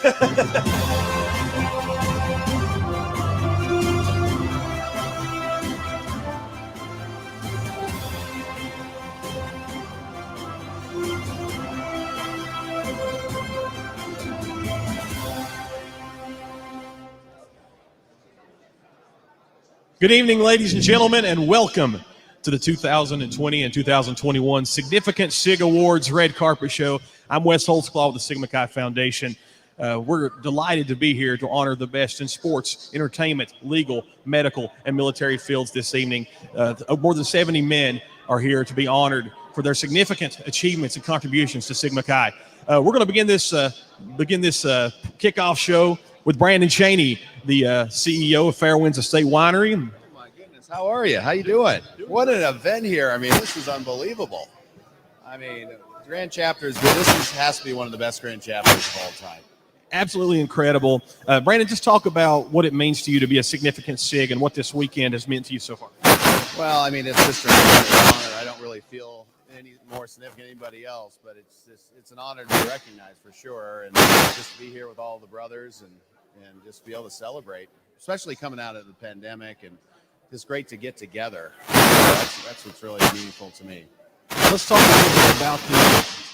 Good evening, ladies and gentlemen, and welcome to the 2020 and 2021 Significant Sig Awards Red Carpet Show. I'm Wes Holtzclaw with the Sigma Chi Foundation. We're delighted to be here to honor the best in sports, entertainment, legal, medical, and military fields this evening. More than 70 men are here to be honored for their significant achievements and contributions to Sigma Chi. We're going to begin this kickoff show with Brandon Cheney, the CEO of Fairwinds Estate Winery. Oh my goodness, how are you? How you doing? What an event here. I mean, this is unbelievable. I mean, Grand Chapter is good. This has to be one of the best Grand Chapters of all time. Absolutely incredible. Brandon, just talk about what it means to you to be a significant SIG and what this weekend has meant to you so far. Well, I mean, it's just an honor. I don't really feel any more significant than anybody else, but it's an honor to be recognized for sure, and just to be here with all the brothers and just be able to celebrate, especially coming out of the pandemic, and just great to get together. That's what's really meaningful to me. Let's talk a little bit about the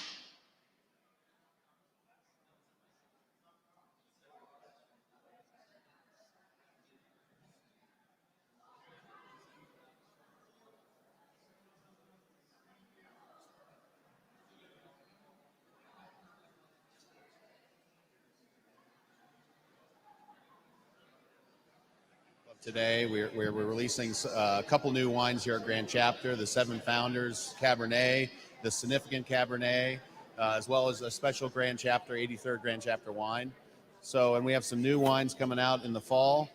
Today, we're releasing a couple new wines here at Grand Chapter, the 7 Founders Cabernet, the Significant Cabernet, as well as a special Grand Chapter, 83rd Grand Chapter wine. So, and we have some new wines coming out in the fall.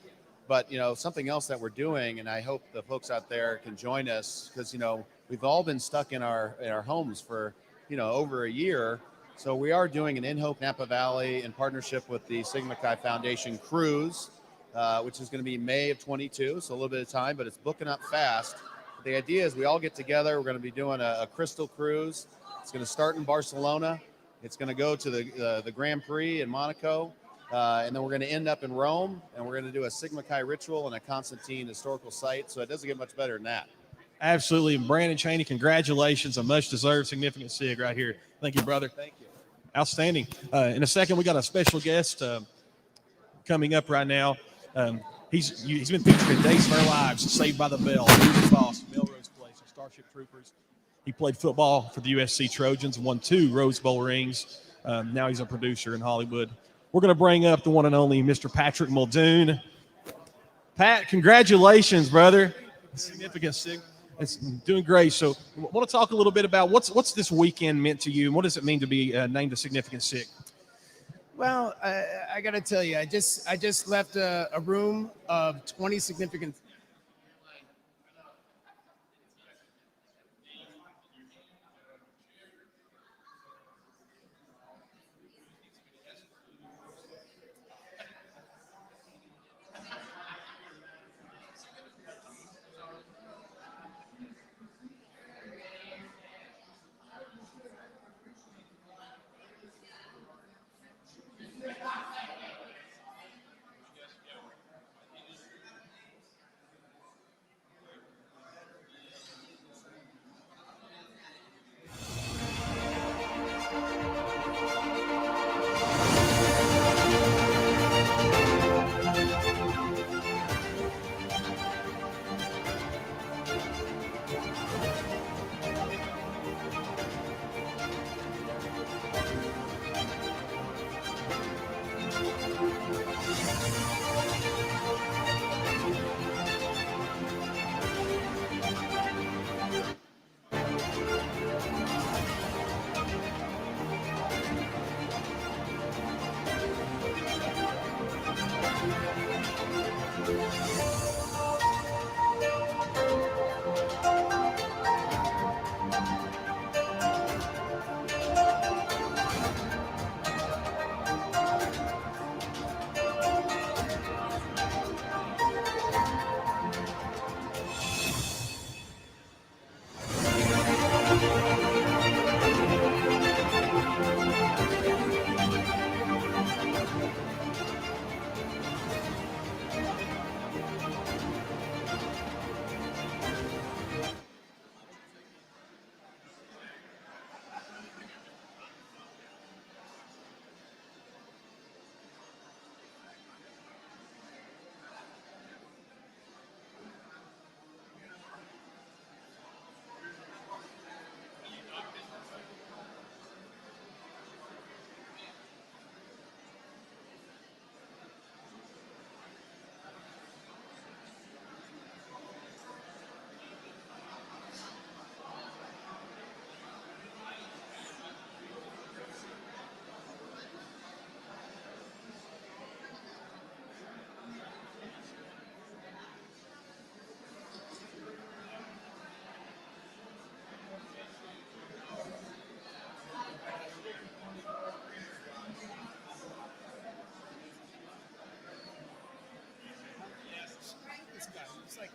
But, you know, something else that we're doing, and I hope the folks out there can join us, because, you know, we've all been stuck in our homes for, you know, over a year. So we are doing an in-Hope Napa Valley in partnership with the Sigma Chi Foundation cruise, which is going to be May of 22, so a little bit of time, but it's booking up fast. The idea is we all get together. We're going to be doing a crystal cruise. It's going to start in Barcelona. It's going to go to the Grand Prix in Monaco, and then we're going to end up in Rome, and we're going to do a Sigma Chi ritual and a Constantine historical site, so it doesn't get much better than that. Absolutely. Brandon Cheney, congratulations. A much-deserved significant SIG right here. Thank you, brother. Thank you. Outstanding. In a second, we got a special guest coming up right now. He's been featured in Days of Our Lives, Saved by the Bell, Who's the Boss, Melrose Place, and Starship Troopers. He played football for the USC Trojans, won 2 Rose Bowl rings. Now he's a producer in Hollywood. We're going to bring up the one and only Mr. Patrick Muldoon. Pat, congratulations, brother. Significant SIG. It's doing great. So I want to talk a little bit about what's this weekend meant to you, and what does it mean to be named a significant SIG? Well, I got to tell you, I just left a room of 20 significant.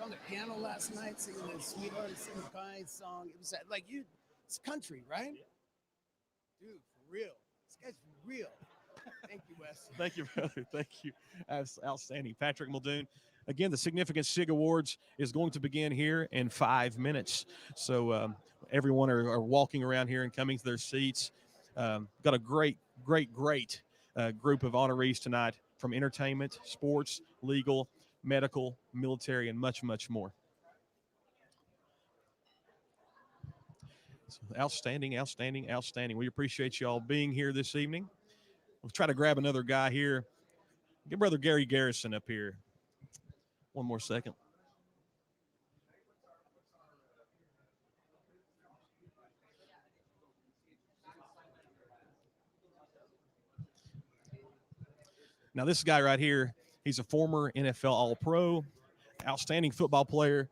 on the piano last night singing the Sweetheart of Significant Sig song. It was like it's country, right? Dude, for real. This guy's for real. Thank you, Wes. Thank you, brother. Thank you. That's outstanding. Patrick Muldoon. Again, the Significant Sig Awards is going to begin here in 5 minutes. So everyone are walking around here and coming to their seats. Got a great group of honorees tonight from entertainment, sports, legal, medical, military, and much, much more. So outstanding. We appreciate you all being here this evening. We'll try to grab another guy here. Get Brother Gary Garrison up here. One more second. Now, this guy right here, he's a former NFL All-Pro, outstanding football player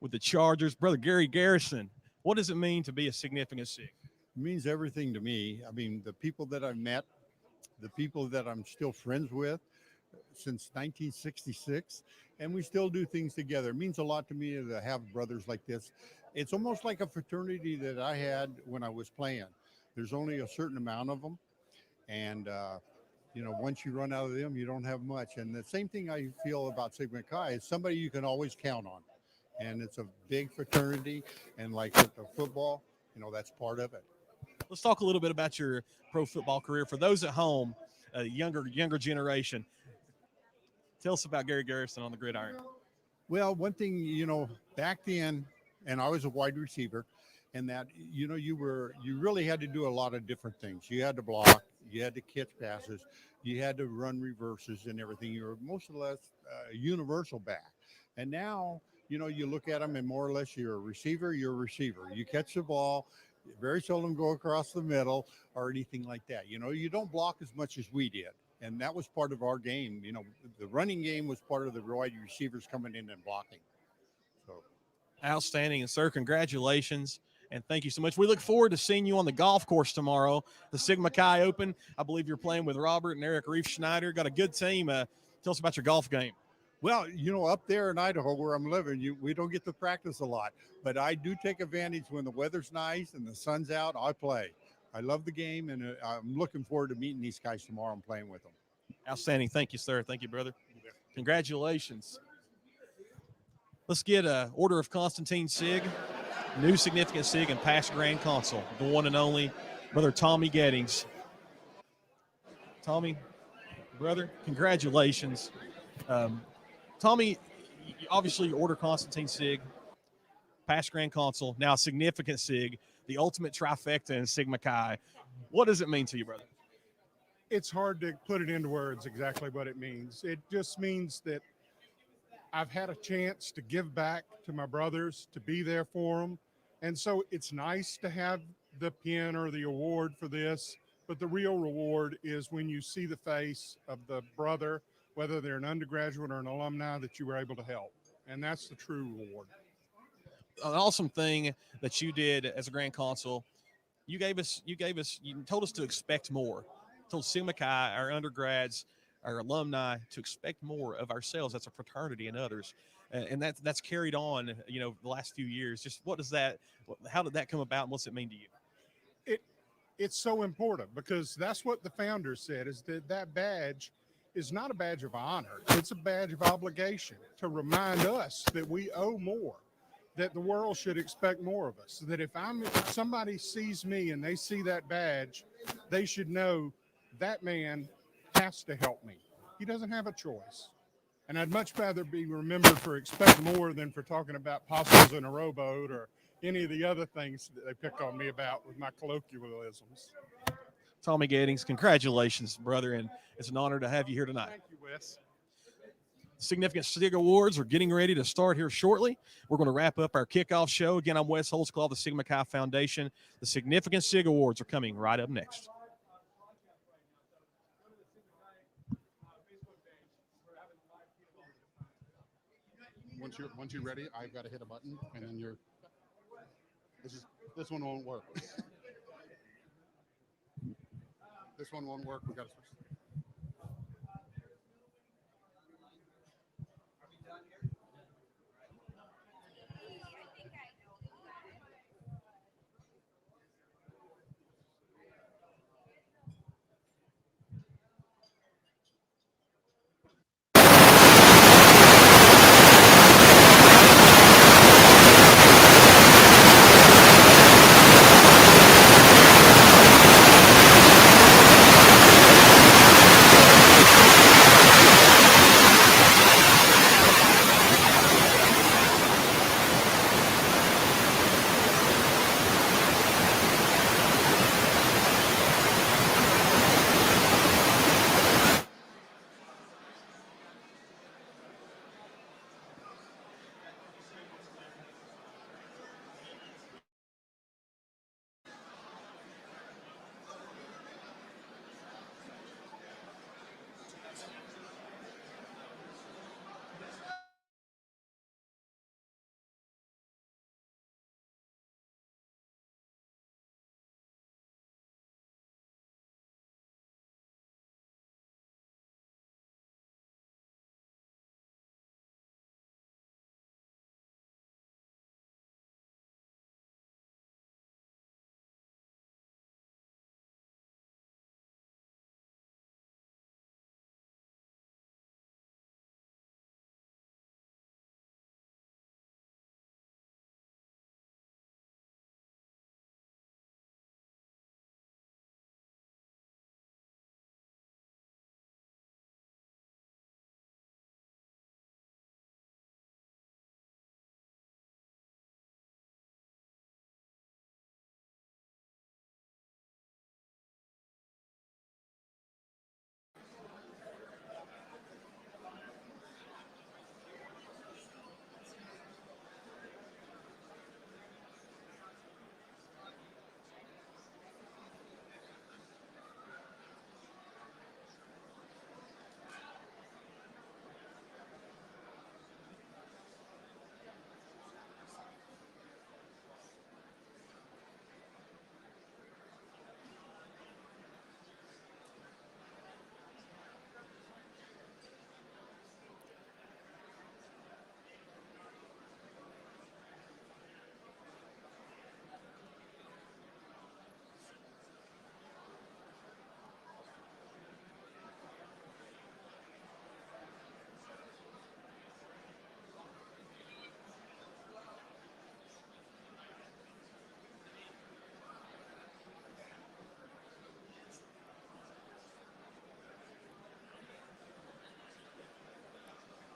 with the Chargers. Brother Gary Garrison, what does it mean to be a significant Sig? It means everything to me. I mean, the people that I've met, the people that I'm still friends with since 1966, and we still do things together. It means a lot to me to have brothers like this. It's almost like a fraternity that I had when I was playing. There's only a certain amount of them, and once you run out of them, you don't have much. And the same thing I feel about Sigma Chi is somebody you can always count on. And it's a big fraternity. And like with the football, that's part of it. Let's talk a little bit about your pro football career. For those at home, younger generation, tell us about Gary Garrison on the gridiron. Well, one thing, back then, and I was a wide receiver, and that, you really had to do a lot of different things. You had to block, you had to catch passes, you had to run reverses and everything. You were most or less a universal back. And now, you look at them and more or less you're a receiver. You catch the ball, very seldom go across the middle or anything like that. You don't block as much as we did. And that was part of our game. The running game was part of the wide receivers coming in and blocking. So Outstanding. And, sir, congratulations. And thank you so much. We look forward to seeing you on the golf course tomorrow, the Sigma Chi Open. I believe you're playing with Robert and Eric Reef Schneider. Got a good team. Tell us about your golf game. Well, up there in Idaho where I'm living, we don't get to practice a lot. But I do take advantage when the weather's nice and the sun's out. I play. I love the game, and I'm looking forward to meeting these guys tomorrow and playing with them. Outstanding. Thank you, sir. Thank you, brother. Congratulations. Let's get an Order of Constantine Sig, new Significant Sig, and past Grand Consul, the one and only Brother Tommy Gettings. Tommy, brother, congratulations. Tommy, obviously Order Constantine Sig, past Grand Consul, now Significant Sig, the ultimate trifecta in Sigma Chi. What does it mean to you, brother? It's hard to put it into words exactly what it means. It just means that I've had a chance to give back to my brothers, to be there for them. And so it's nice to have the pin or the award for this, but the real reward is when you see the face of the brother, whether they're an undergraduate or an alumni, that you were able to help. And that's the true reward. An awesome thing that you did as a Grand Consul, you told us to expect more. Told Sigma Chi, our undergrads, our alumni, to expect more of ourselves as a fraternity and others. And that's carried on, the last few years. Just how did that come about, and what's it mean to you? It's so important because that's what the founders said, is that badge is not a badge of honor. It's a badge of obligation to remind us that we owe more, that the world should expect more of us, that if somebody sees me and they see that badge, they should know that man has to help me. He doesn't have a choice. And I'd much rather be remembered for expect more than for talking about possums in a rowboat or any of the other things that they pick on me about with my colloquialisms. Tommy Gettings, congratulations, brother, and it's an honor to have you here tonight. Thank you, Wes. Significant Sig Awards are getting ready to start here shortly. We're going to wrap up our kickoff show. Again, I'm Wes Holtzclaw of the Sigma Chi Foundation. The Significant Sig Awards are coming right up next. Once you're ready, I've got to hit a button, and then this one won't work. This one won't work. We got to switch.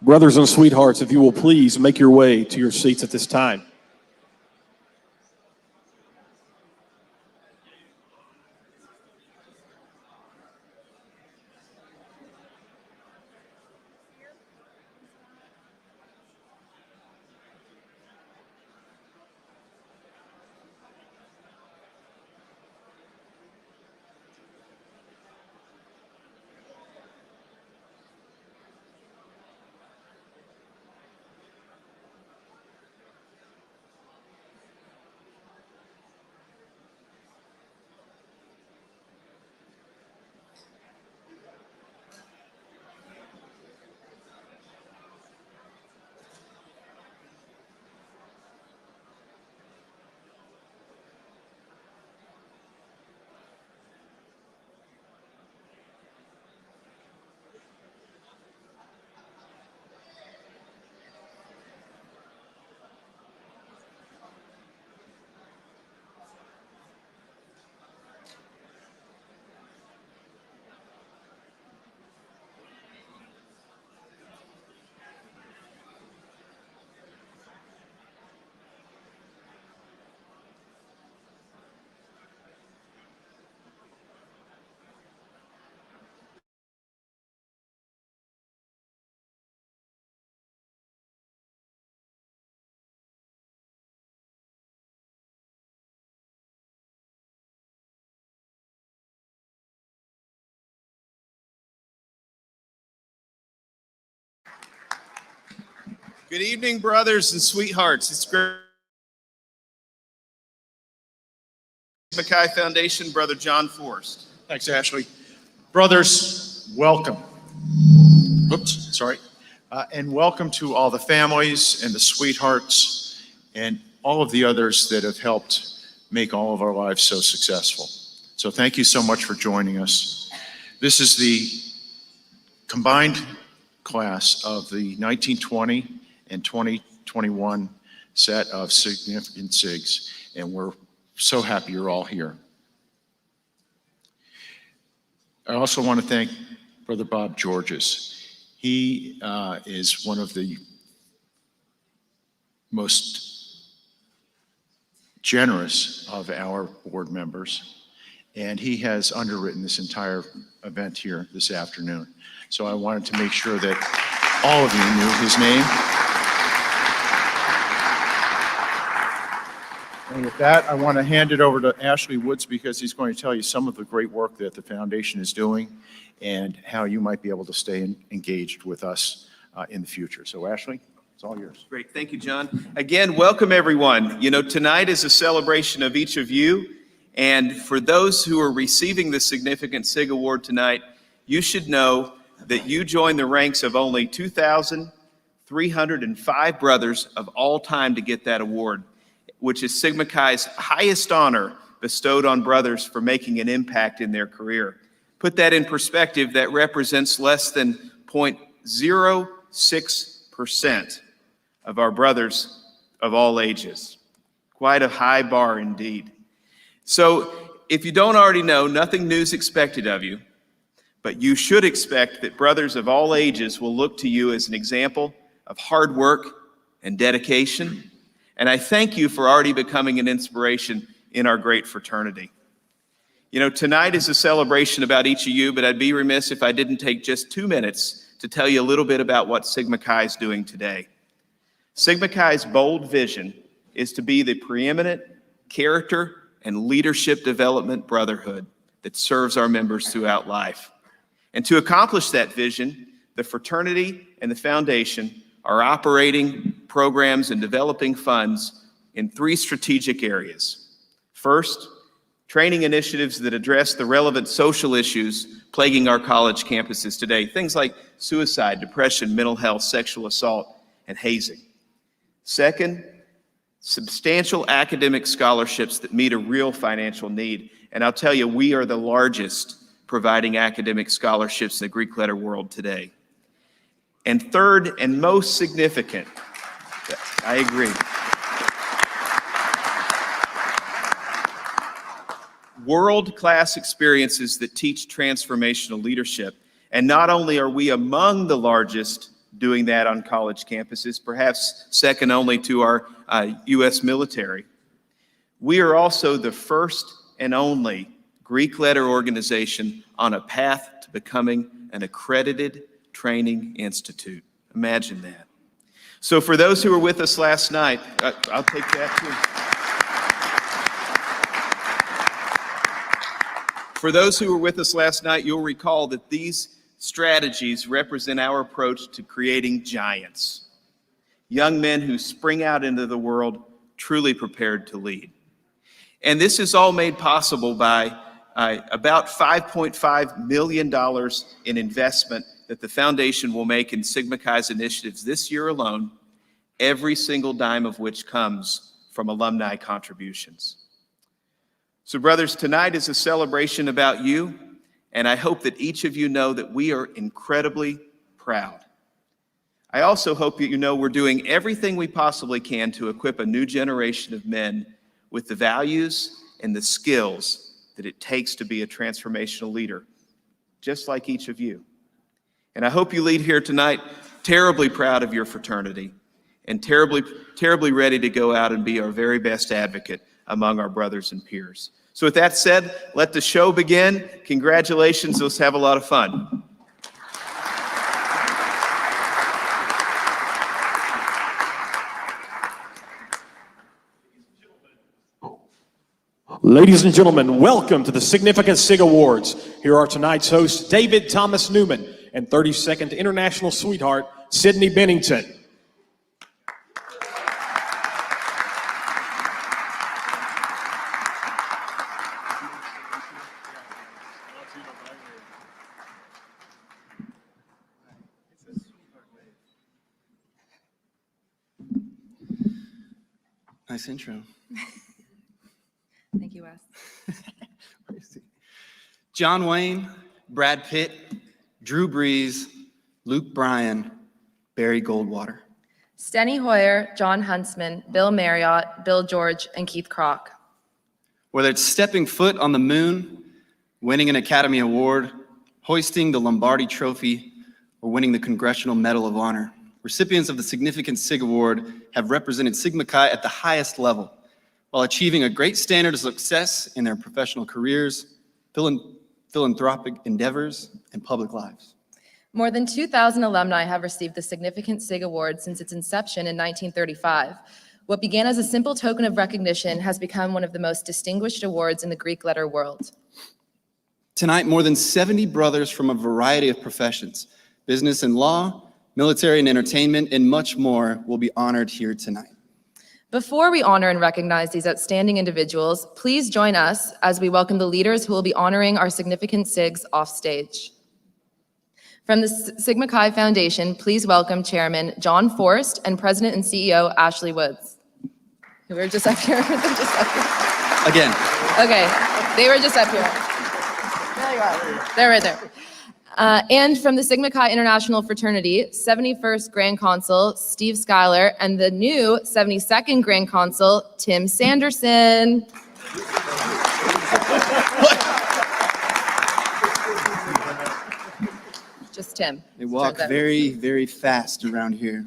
Brothers and sweethearts, if you will please make your way to your seats at this time. Good evening, brothers and sweethearts. It's great. Mackay Foundation, Brother John Forrest. Thanks, Ashley. Brothers, welcome. Oops, sorry. And welcome to all the families and the sweethearts and all of the others that have helped make all of our lives so successful. So thank you so much for joining us. This is the combined class of the 1920 and 2021 set of Significant Sigs, and we're so happy you're all here. I also want to thank Brother Bob Georges. He is one of the most generous of our board members, and he has underwritten this entire event here this afternoon. So I wanted to make sure that all of you knew his name. And with that, I want to hand it over to Ashley Woods because he's going to tell you some of the great work that the foundation is doing and how you might be able to stay engaged with us in the future. So Ashley, it's all yours. Great, thank you, John. Again, welcome everyone. You know, tonight is a celebration of each of you. And for those who are receiving the Significant Sig Award tonight, you should know that you join the ranks of only 2,305 brothers of all time to get that award, which is Sigma Chi's highest honor bestowed on brothers for making an impact in their career. Put that in perspective, that represents less than 0.06% of our brothers of all ages. Quite a high bar indeed. So if you don't already know, nothing new is expected of you, but you should expect that brothers of all ages will look to you as an example of hard work and dedication. And I thank you for already becoming an inspiration in our great fraternity. You know, tonight is a celebration about each of you, but I'd be remiss if I didn't take just 2 minutes to tell you a little bit about what Sigma Chi is doing today. Sigma Chi's bold vision is to be the preeminent character and leadership development brotherhood that serves our members throughout life. And to accomplish that vision, the fraternity and the foundation are operating programs and developing funds in 3 strategic areas. First, training initiatives that address the relevant social issues plaguing our college campuses today, things like suicide, depression, mental health, sexual assault, and hazing. Second, substantial academic scholarships that meet a real financial need. And I'll tell you, we are the largest providing academic scholarships in the Greek letter world today. And third and most significant, I agree, world-class experiences that teach transformational leadership. And not only are we among the largest doing that on college campuses, perhaps second only to our U.S. military. We are also the first and only Greek letter organization on a path to becoming an accredited training institute. Imagine that. So for those who were with us last night, I'll take that too. For those who were with us last night, you'll recall that these strategies represent our approach to creating giants, young men who spring out into the world truly prepared to lead. And this is all made possible by about $5.5 million in investment that the foundation will make in Sigma Chi's initiatives this year alone, every single dime of which comes from alumni contributions. So brothers, tonight is a celebration about you, and I hope that each of you know that we are incredibly proud. I also hope that you know we're doing everything we possibly can to equip a new generation of men with the values and the skills that it takes to be a transformational leader, just like each of you. And I hope you leave here tonight terribly proud of your fraternity and terribly ready to go out and be our very best advocate among our brothers and peers. So with that said, let the show begin. Congratulations, let's have a lot of fun. Ladies and gentlemen, welcome to the Significant Sig Awards. Here are tonight's hosts, David Thomas Newman and 32nd International Sweetheart, Sydney Bennington. Nice intro. Thank you, Wes. John Wayne, Brad Pitt, Drew Brees, Luke Bryan, Barry Goldwater. Steny Hoyer, John Huntsman, Bill Marriott, Bill George, and Keith Kroc. Whether it's stepping foot on the moon, winning an Academy Award, hoisting the Lombardi Trophy, or winning the Congressional Medal of Honor, recipients of the Significant Sig Award have represented Sigma Chi at the highest level, while achieving a great standard of success in their professional careers, philanthropic endeavors, and public lives. More than 2,000 alumni have received the Significant Sig Award since its inception in 1935. What began as a simple token of recognition has become one of the most distinguished awards in the Greek letter world. Tonight, more than 70 brothers from a variety of professions, business and law, military and entertainment, and much more will be honored here tonight. Before we honor and recognize these outstanding individuals, please join us as we welcome the leaders who will be honoring our Significant Sigs off stage. From the Sigma Chi Foundation, please welcome Chairman John Forrest and President and CEO Ashley Woods. Who were just up here. Again. Okay, they were just up here. There you are. They're right there. And from the Sigma Chi International Fraternity, 71st Grand Consul Steve Schuyler and the new 72nd Grand Consul Tim Sanderson. Just Tim. They walk very, very fast around here.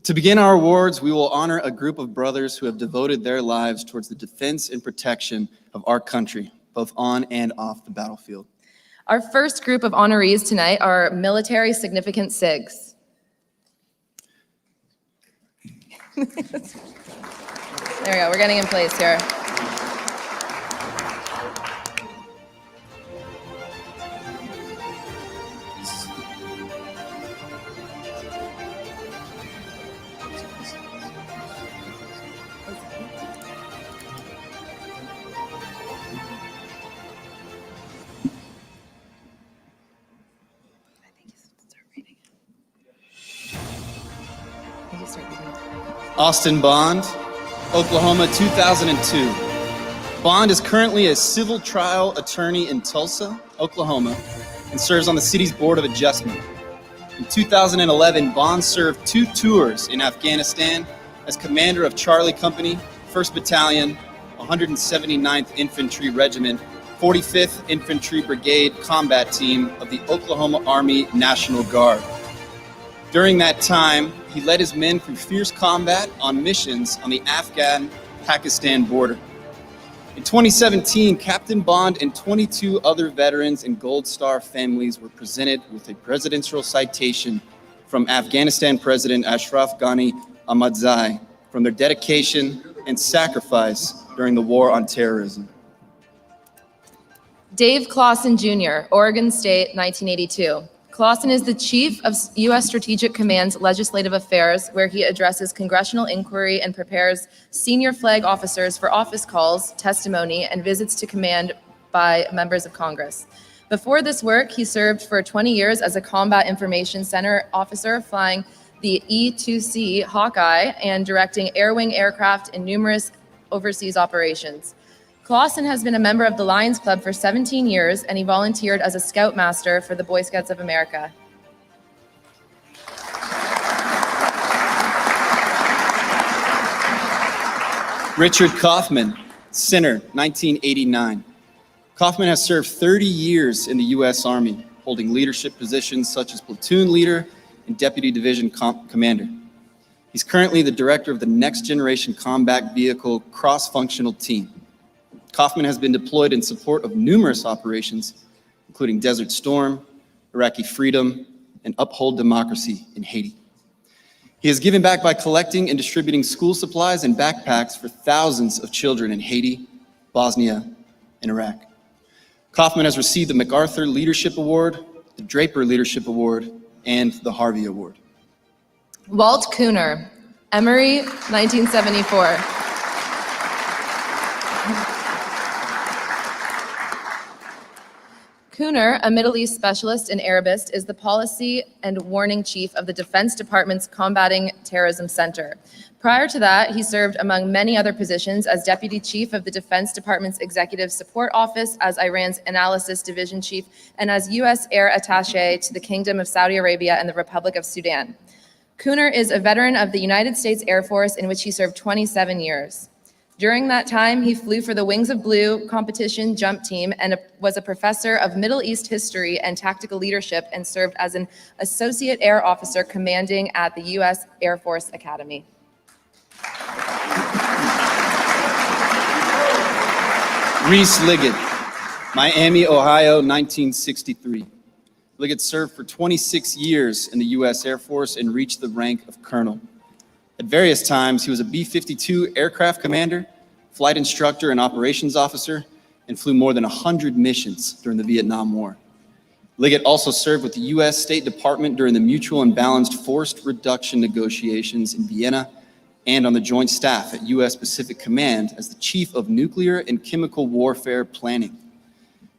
To begin our awards, we will honor a group of brothers who have devoted their lives towards the defense and protection of our country, both on and off the battlefield. Our first group of honorees tonight are military significant SIGs. There we go, we're getting in place here. Austin Bond, Oklahoma, 2002. Bond is currently a civil trial attorney in Tulsa, Oklahoma, and serves on the city's Board of Adjustment. In 2011, Bond served 2 tours in Afghanistan as commander of Charlie Company, 1st Battalion, 179th Infantry Regiment, 45th Infantry Brigade Combat Team of the Oklahoma Army National Guard. During that time, he led his men through fierce combat on missions on the Afghan-Pakistan border. In 2017, Captain Bond and 22 other veterans and Gold Star families were presented with a presidential citation from Afghanistan President Ashraf Ghani Ahmadzai from their dedication and sacrifice during the war on terrorism. Dave Clausen Jr., Oregon State, 1982. Clausen is the chief of U.S. Strategic Command's Legislative Affairs, where he addresses congressional inquiry and prepares senior flag officers for office calls, testimony, and visits to command by members of Congress. Before this work, he served for 20 years as a Combat Information Center officer, flying the E-2C Hawkeye and directing Air Wing aircraft in numerous overseas operations. Clausen has been a member of the Lions Club for 17 years, and he volunteered as a Scoutmaster for the Boy Scouts of America. Richard Kaufman, Center, 1989. Kaufman has served 30 years in the U.S. Army, holding leadership positions such as platoon leader and deputy division commander. He's currently the director of the Next Generation Combat Vehicle Cross-Functional Team. Kaufman has been deployed in support of numerous operations, including Desert Storm, Iraqi Freedom, and Uphold Democracy in Haiti. He has given back by collecting and distributing school supplies and backpacks for thousands of children in Haiti, Bosnia, and Iraq. Kaufman has received the MacArthur Leadership Award, the Draper Leadership Award, and the Harvey Award. Walt Kuhner, Emory, 1974. Kuhner, a Middle East specialist and Arabist, is the policy and warning chief of the Defense Department's Combating Terrorism Center. Prior to that, he served among many other positions as deputy chief of the Defense Department's Executive Support Office, as Iran's Analysis Division chief, and as U.S. Air Attaché to the Kingdom of Saudi Arabia and the Republic of Sudan. Kuhner is a veteran of the United States Air Force, in which he served 27 years. During that time, he flew for the Wings of Blue competition jump team and was a professor of Middle East history and tactical leadership, and served as an associate air officer commanding at the U.S. Air Force Academy. Reese Liggett, Miami, Ohio, 1963. Liggett served for 26 years in the U.S. Air Force and reached the rank of colonel. At various times, he was a B-52 aircraft commander, flight instructor, and operations officer, and flew more than 100 missions during the Vietnam War. Liggett also served with the U.S. State Department during the Mutual and Balanced Forced Reduction negotiations in Vienna, and on the Joint Staff at U.S. Pacific Command as the Chief of Nuclear and Chemical Warfare Planning.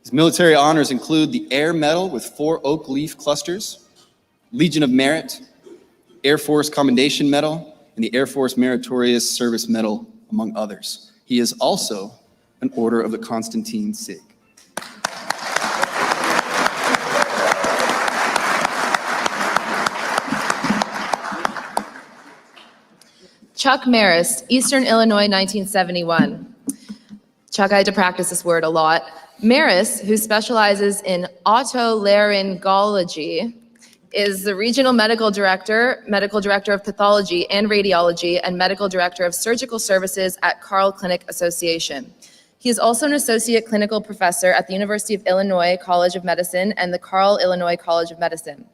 His military honors include the Air Medal with 4 oak leaf clusters, Legion of Merit, Air Force Commendation Medal, and the Air Force Meritorious Service Medal, among others. He is also an Order of the Constantine Sig. Chuck Maris, Eastern Illinois, 1971. Chuck, I had to practice this word a lot. Maris, who specializes in otolaryngology, is the regional medical director of pathology and radiology, and medical director of surgical services at Carle Clinic Association. He is also an associate clinical professor at the University of Illinois College of Medicine and the Carle Illinois College of Medicine.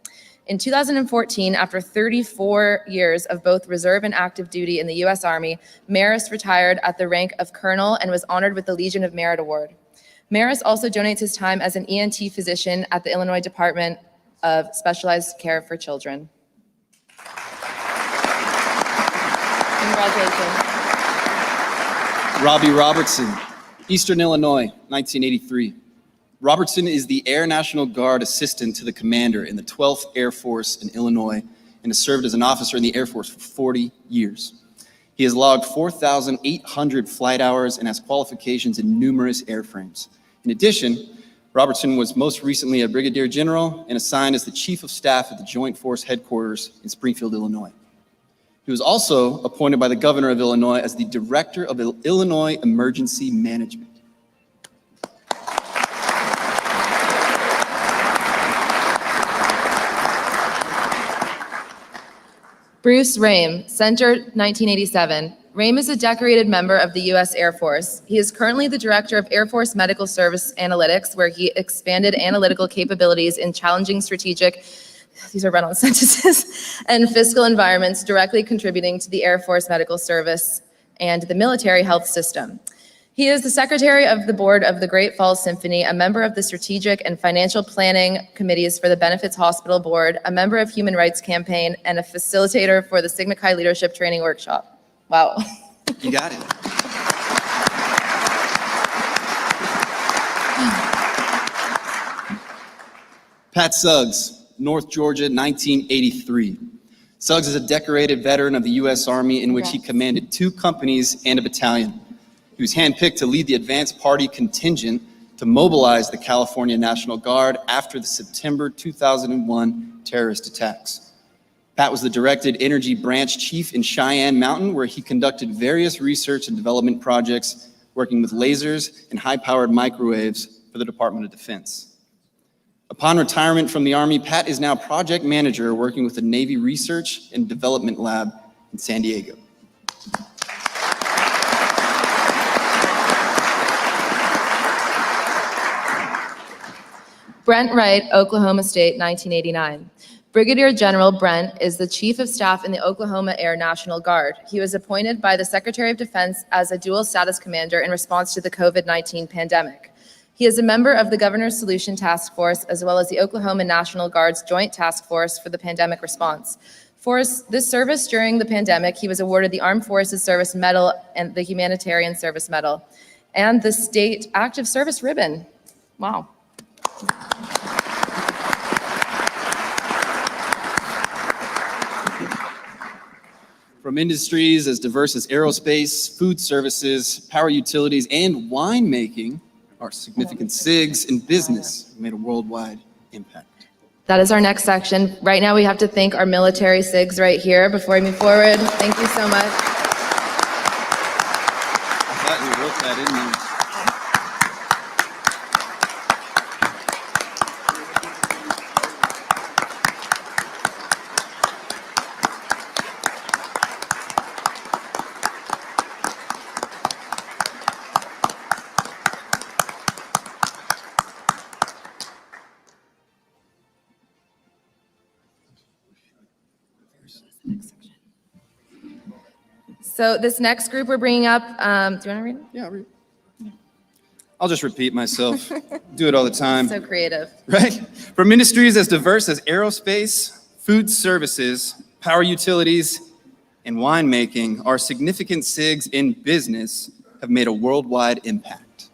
In 2014, after 34 years of both reserve and active duty in the U.S. Army, Maris retired at the rank of colonel and was honored with the Legion of Merit Award. Maris also donates his time as an ENT physician at the Illinois Department of Specialized Care for Children. Congratulations. Robbie Robertson, Eastern Illinois, 1983. Robertson is the Air National Guard assistant to the commander in the 12th Air Force in Illinois and has served as an officer in the Air Force for 40 years. He has logged 4,800 flight hours and has qualifications in numerous airframes. In addition, Robertson was most recently a brigadier general and assigned as the chief of staff at the Joint Force Headquarters in Springfield, Illinois. He was also appointed by the governor of Illinois as the director of Illinois Emergency Management. Bruce Rame, Center 1987. Rame is a decorated member of the U.S. Air Force. He is currently the Director of Air Force Medical Service Analytics, where he expanded analytical capabilities in challenging strategic, these are run-on sentences, and fiscal environments, directly contributing to the Air Force Medical Service and the military health system. He is the Secretary of the Board of the Great Falls Symphony, a member of the Strategic and Financial Planning Committees for the Benefits Hospital Board, a member of Human Rights Campaign, and a facilitator for the Sigma Chi Leadership Training Workshop. Wow. You got it. Pat Suggs, North Georgia, 1983. Suggs is a decorated veteran of the U.S. Army in which he commanded 2 companies and a battalion. He was handpicked to lead the advanced party contingent to mobilize the California National Guard after the September 2001 terrorist attacks. Pat was the Directed Energy Branch Chief in Cheyenne Mountain, where he conducted various research and development projects working with lasers and high-powered microwaves for the Department of Defense. Upon retirement from the Army, Pat is now project manager working with the Navy Research and Development Lab in San Diego. Brent Wright, Oklahoma State, 1989. Brigadier General Brent is the Chief of Staff in the Oklahoma Air National Guard. He was appointed by the Secretary of Defense as a dual status commander in response to the COVID-19 pandemic. He is a member of the Governor's Solution Task Force, as well as the Oklahoma National Guard's Joint Task Force for the Pandemic Response. For this service during the pandemic, he was awarded the Armed Forces Service Medal and the Humanitarian Service Medal, and the State Active Service Ribbon. Wow. From industries as diverse as aerospace, food services, power utilities, and winemaking, our significant SIGs in business have made a worldwide impact. That is our next section. Right now, we have to thank our military SIGs right here before we move forward. Thank you so much. I thought you wrote that in there. So this next group we're bringing up, do you want to read it? Yeah, I'll just repeat myself. Do it all the time. So creative. Right? From industries as diverse as aerospace, food services, power utilities, and winemaking, our significant SIGs in business have made a worldwide impact.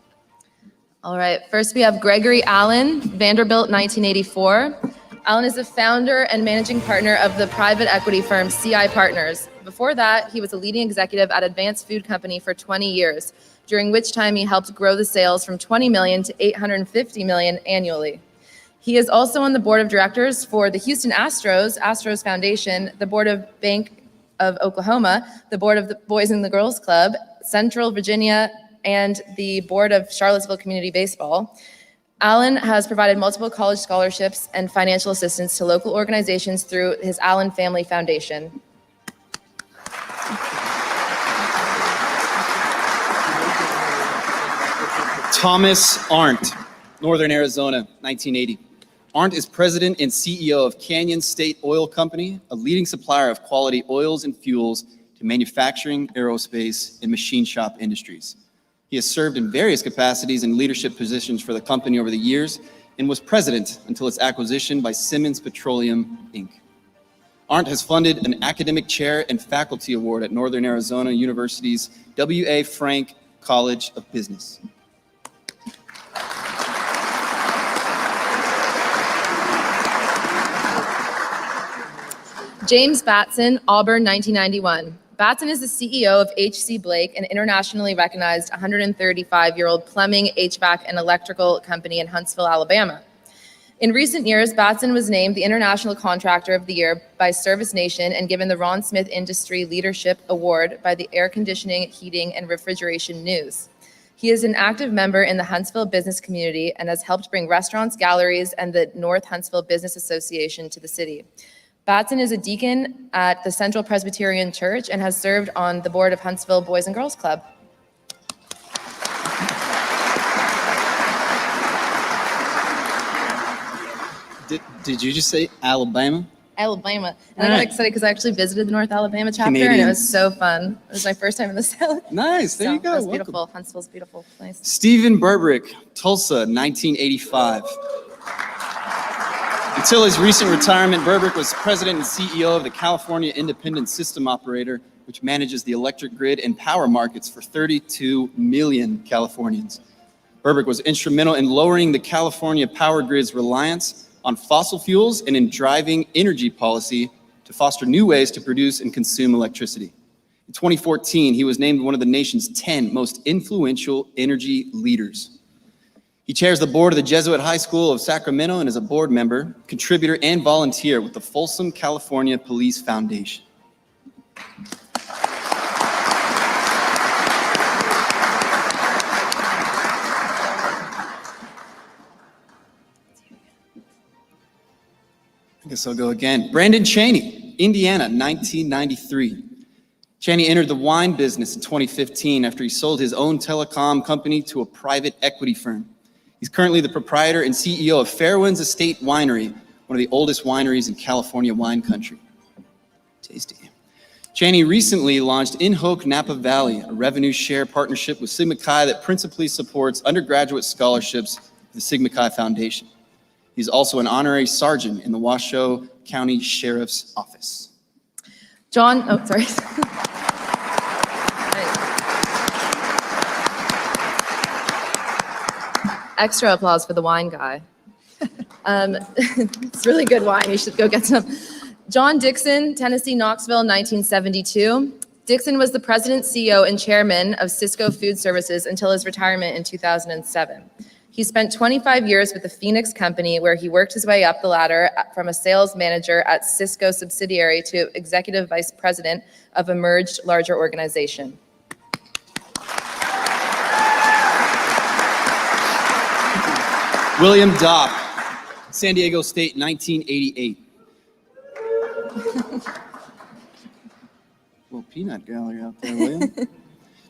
All right, first we have Gregory Allen, Vanderbilt, 1984. Allen is the founder and managing partner of the private equity firm CI Partners. Before that, he was a leading executive at Advanced Food Company for 20 years, during which time he helped grow the sales from 20 million to 850 million annually. He is also on the board of directors for the Houston Astros Foundation, the board of Bank of Oklahoma, the board of the Boys and the Girls Club, Central Virginia, and the board of Charlottesville Community Baseball. Allen has provided multiple college scholarships and financial assistance to local organizations through his Allen Family Foundation. Thomas Arndt, Northern Arizona, 1980. Arndt is president and CEO of Canyon State Oil Company, a leading supplier of quality oils and fuels to manufacturing, aerospace, and machine shop industries. He has served in various capacities and leadership positions for the company over the years and was president until its acquisition by Simmons Petroleum, Inc. Arndt has funded an academic chair and faculty award at Northern Arizona University's W.A. Frank College of Business. James Batson, Auburn, 1991. Batson is the CEO of H.C. Blake, an internationally recognized 135-year-old plumbing, HVAC, and electrical company in Huntsville, Alabama. In recent years, Batson was named the International Contractor of the Year by Service Nation and given the Ron Smith Industry Leadership Award by the Air Conditioning, Heating, and Refrigeration News. He is an active member in the Huntsville business community and has helped bring restaurants, galleries, and the North Huntsville Business Association to the city. Batson is a deacon at the Central Presbyterian Church and has served on the board of Huntsville Boys and Girls Club. Did you just say Alabama? Alabama. And I got excited because I actually visited the North Alabama chapter and it Canadians. was so fun. It was my first time in the South. Nice. There you go. It was Welcome. beautiful. Huntsville's a beautiful place. Stephen Berbrick, Tulsa, 1985. Until his recent retirement, Berbrick was president and CEO of the California Independent System Operator, which manages the electric grid and power markets for 32 million Californians. Berbrick was instrumental in lowering the California power grid's reliance on fossil fuels and in driving energy policy to foster new ways to produce and consume electricity. In 2014, he was named one of the nation's 10 most influential energy leaders. He chairs the board of the Jesuit High School of Sacramento and is a board member, contributor, and volunteer with the Folsom California Police Foundation. I guess I'll go again. Brandon Chaney, Indiana, 1993. Chaney entered the wine business in 2015 after he sold his own telecom company to a private equity firm. He's currently the proprietor and CEO of Fairwinds Estate Winery, one of the oldest wineries in California wine country. Tasty. Chaney recently launched In Hoke Napa Valley, a revenue share partnership with Sigma Chi that principally supports undergraduate scholarships for the Sigma Chi Foundation. He's also an honorary sergeant in the Washoe County Sheriff's Office. Extra applause for the wine guy. It's really good wine. You should go get some. John Dixon, Tennessee, Knoxville, 1972. Dixon was the president, CEO, and chairman of Cisco Food Services until his retirement in 2007. He spent 25 years with the Phoenix Company, where he worked his way up the ladder from a sales manager at Cisco subsidiary to executive vice president of a merged larger organization. William Dopp, San Diego State, 1988. Little peanut gallery out there, William.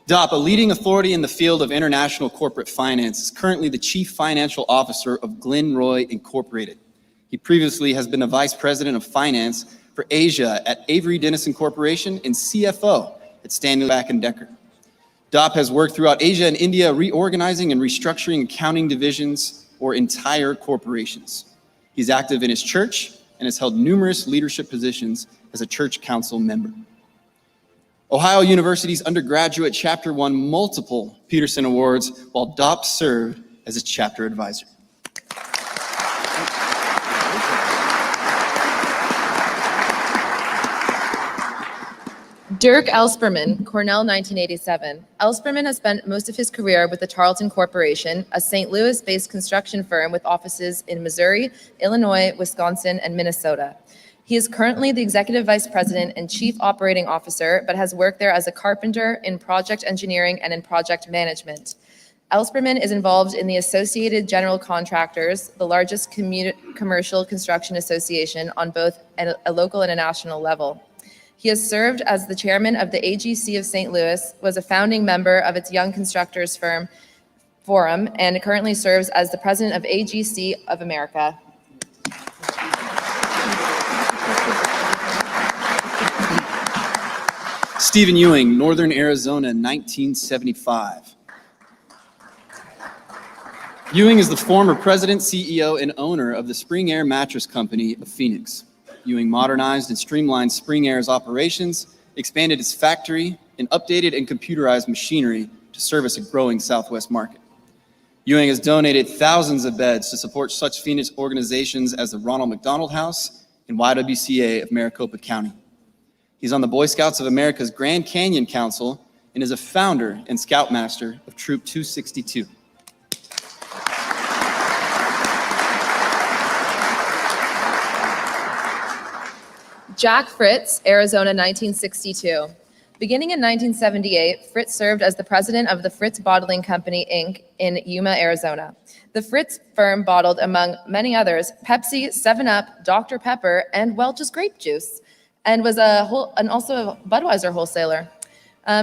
Dopp, a leading authority in the field of international corporate finance, is currently the chief financial officer of Glenroy Incorporated. He previously has been a vice president of finance for Asia at Avery Dennison Corporation and CFO at Stanley Black & Decker. Dopp has worked throughout Asia and India, reorganizing and restructuring accounting divisions or entire corporations. He's active in his church and has held numerous leadership positions as a church council member. Ohio University's undergraduate chapter won multiple Peterson Awards, while Dopp served as its chapter advisor. Dirk Ellspermann, Cornell, 1987. Ellspermann has spent most of his career with the Tarleton Corporation, a St. Louis-based construction firm with offices in Missouri, Illinois, Wisconsin, and Minnesota. He is currently the executive vice president and chief operating officer, but has worked there as a carpenter in project engineering and in project management. Ellspermann is involved in the Associated General Contractors, the largest commercial construction association on both a local and a national level. He has served as the chairman of the AGC of St. Louis, was a founding member of its Young Constructors Firm Forum, and currently serves as the president of AGC of America. Stephen Ewing, Northern Arizona, 1975. Ewing is the former president, CEO, and owner of the Spring Air Mattress Company of Phoenix. Ewing modernized and streamlined Spring Air's operations, expanded its factory, and updated and computerized machinery to service a growing Southwest market. Ewing has donated thousands of beds to support such Phoenix organizations as the Ronald McDonald House and YWCA of Maricopa County. He's on the Boy Scouts of America's Grand Canyon Council and is a founder and scoutmaster of Troop 262. Jack Fritz, Arizona, 1962. Beginning in 1978, Fritz served as the president of the Fritz Bottling Company, Inc. in Yuma, Arizona. The Fritz firm bottled, among many others, Pepsi, 7-Up, Dr. Pepper, and Welch's grape juice, and was also a Budweiser wholesaler.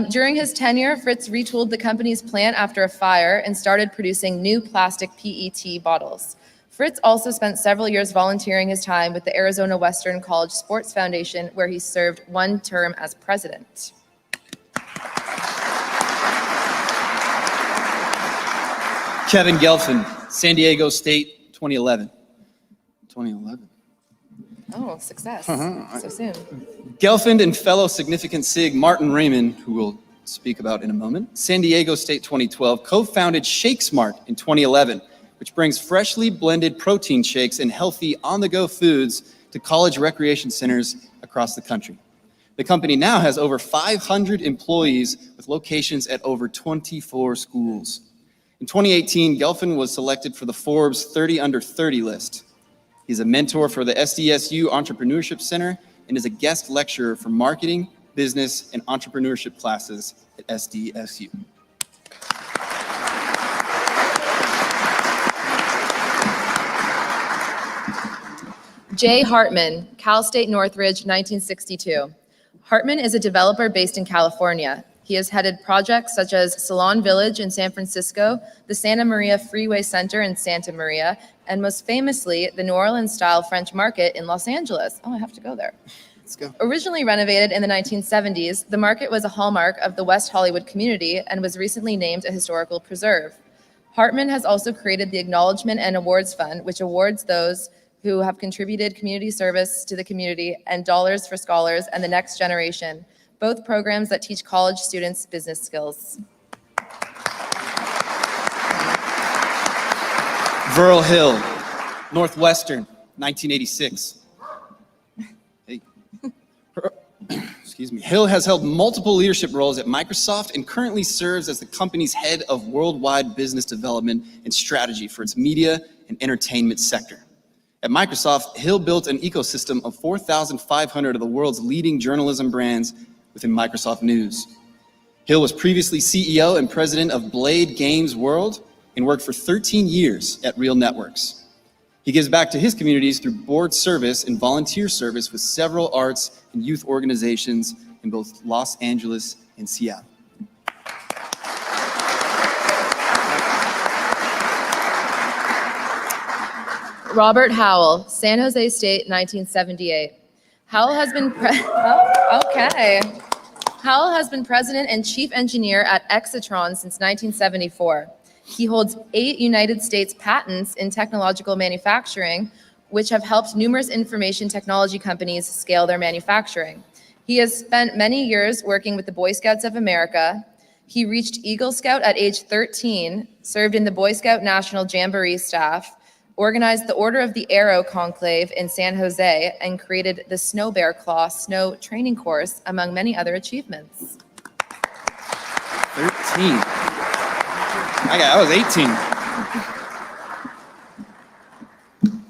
During his tenure, Fritz retooled the company's plant after a fire and started producing new plastic PET bottles. Fritz also spent several years volunteering his time with the Arizona Western College Sports Foundation, where he served one term as president. Kevin Gelfand, San Diego State, 2011. 2011. Oh, success. So soon. Gelfand and fellow Significant Sig Martin Raymond, who we'll speak about in a moment, San Diego State 2012, co-founded Shake Smart in 2011, which brings freshly blended protein shakes and healthy on-the-go foods to college recreation centers across the country. The company now has over 500 employees with locations at over 24 schools. In 2018, Gelfand was selected for the Forbes 30 Under 30 list. He's a mentor for the SDSU Entrepreneurship Center and is a guest lecturer for marketing, business, and entrepreneurship classes at SDSU. Jay Hartman, Cal State Northridge, 1962. Hartman is a developer based in California. He has headed projects such as Salon Village in San Francisco, the Santa Maria Freeway Center in Santa Maria, and most famously, the New Orleans-style French Market in Los Angeles. Oh, I have to go there. Let's go. Originally renovated in the 1970s, the market was a hallmark of the West Hollywood community and was recently named a historical preserve. Hartman has also created the Acknowledgement and Awards Fund, which awards those who have contributed community service to the community, and Dollars for Scholars and the Next Generation, both programs that teach college students business skills. Verl Hill, Northwestern, 1986. Hey. Excuse me. Hill has held multiple leadership roles at Microsoft and currently serves as the company's head of worldwide business development and strategy for its media and entertainment sector. At Microsoft, Hill built an ecosystem of 4,500 of the world's leading journalism brands within Microsoft News. Hill was previously CEO and president of Blade Games World and worked for 13 years at Real Networks. He gives back to his communities through board service and volunteer service with several arts and youth organizations in both Los Angeles and Seattle. Robert Howell, San Jose State, 1978. Howell has been Howell has been president and chief engineer at Exitron since 1974. He holds 8 United States patents in technological manufacturing, which have helped numerous information technology companies scale their manufacturing. He has spent many years working with the Boy Scouts of America. He reached Eagle Scout at age 13, served in the Boy Scout National Jamboree staff, organized the Order of the Arrow Conclave in San Jose, and created the Snow Bear Claw Snow Training Course, among many other achievements. 13. I was 18.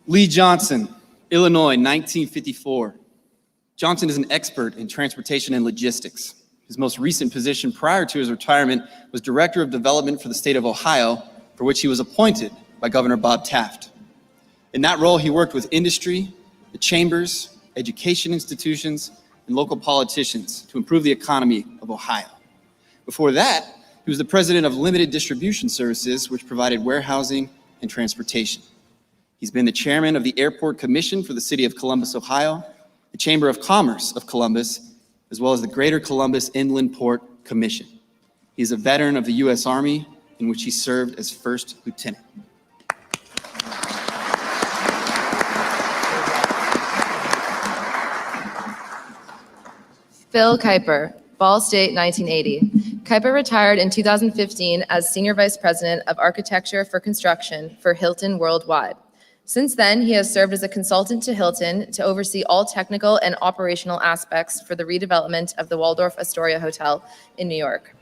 Lee Johnson, Illinois, 1954. Johnson is an expert in transportation and logistics. His most recent position prior to his retirement was Director of Development for the state of Ohio, for which he was appointed by Governor Bob Taft. In that role, he worked with industry, the chambers, education institutions, and local politicians to improve the economy of Ohio. Before that, he was the president of Limited Distribution Services, which provided warehousing and transportation. He's been the chairman of the Airport Commission for the City of Columbus, Ohio, the Chamber of Commerce of Columbus, as well as the Greater Columbus Inland Port Commission. He is a veteran of the U.S. Army, in which he served as first lieutenant. Phil Kuiper, Ball State, 1980. Kuiper retired in 2015 as Senior Vice President of Architecture for Construction for Hilton Worldwide. Since then, he has served as a consultant to Hilton to oversee all technical and operational aspects for the redevelopment of the Waldorf Astoria Hotel in New York.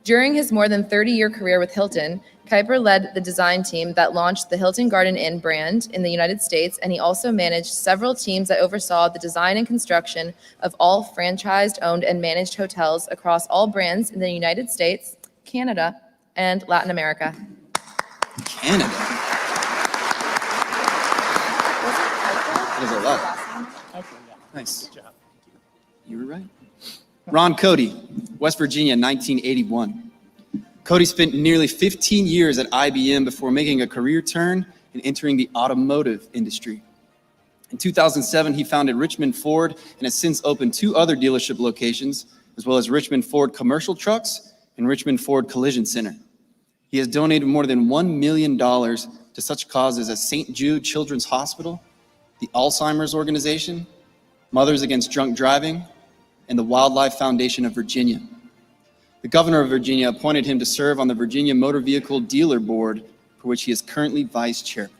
During his more than 30-year career with Hilton, Kuiper led the design team that launched the Hilton Garden Inn brand in the United States, and he also managed several teams that oversaw the design and construction of all franchised, owned, and managed hotels across all brands in the United States, Canada, and Latin America. Canada. That is a lot. Nice. You were right. Ron Cody, West Virginia, 1981. Cody spent nearly 15 years at IBM before making a career turn and entering the automotive industry. In 2007, he founded Richmond Ford and has since opened 2 other dealership locations, as well as Richmond Ford Commercial Trucks and Richmond Ford Collision Center. He has donated more than $1 million to such causes as St. Jude Children's Hospital, the Alzheimer's Organization, Mothers Against Drunk Driving, and the Wildlife Foundation of Virginia. The governor of Virginia appointed him to serve on the Virginia Motor Vehicle Dealer Board, for which he is currently vice chairman.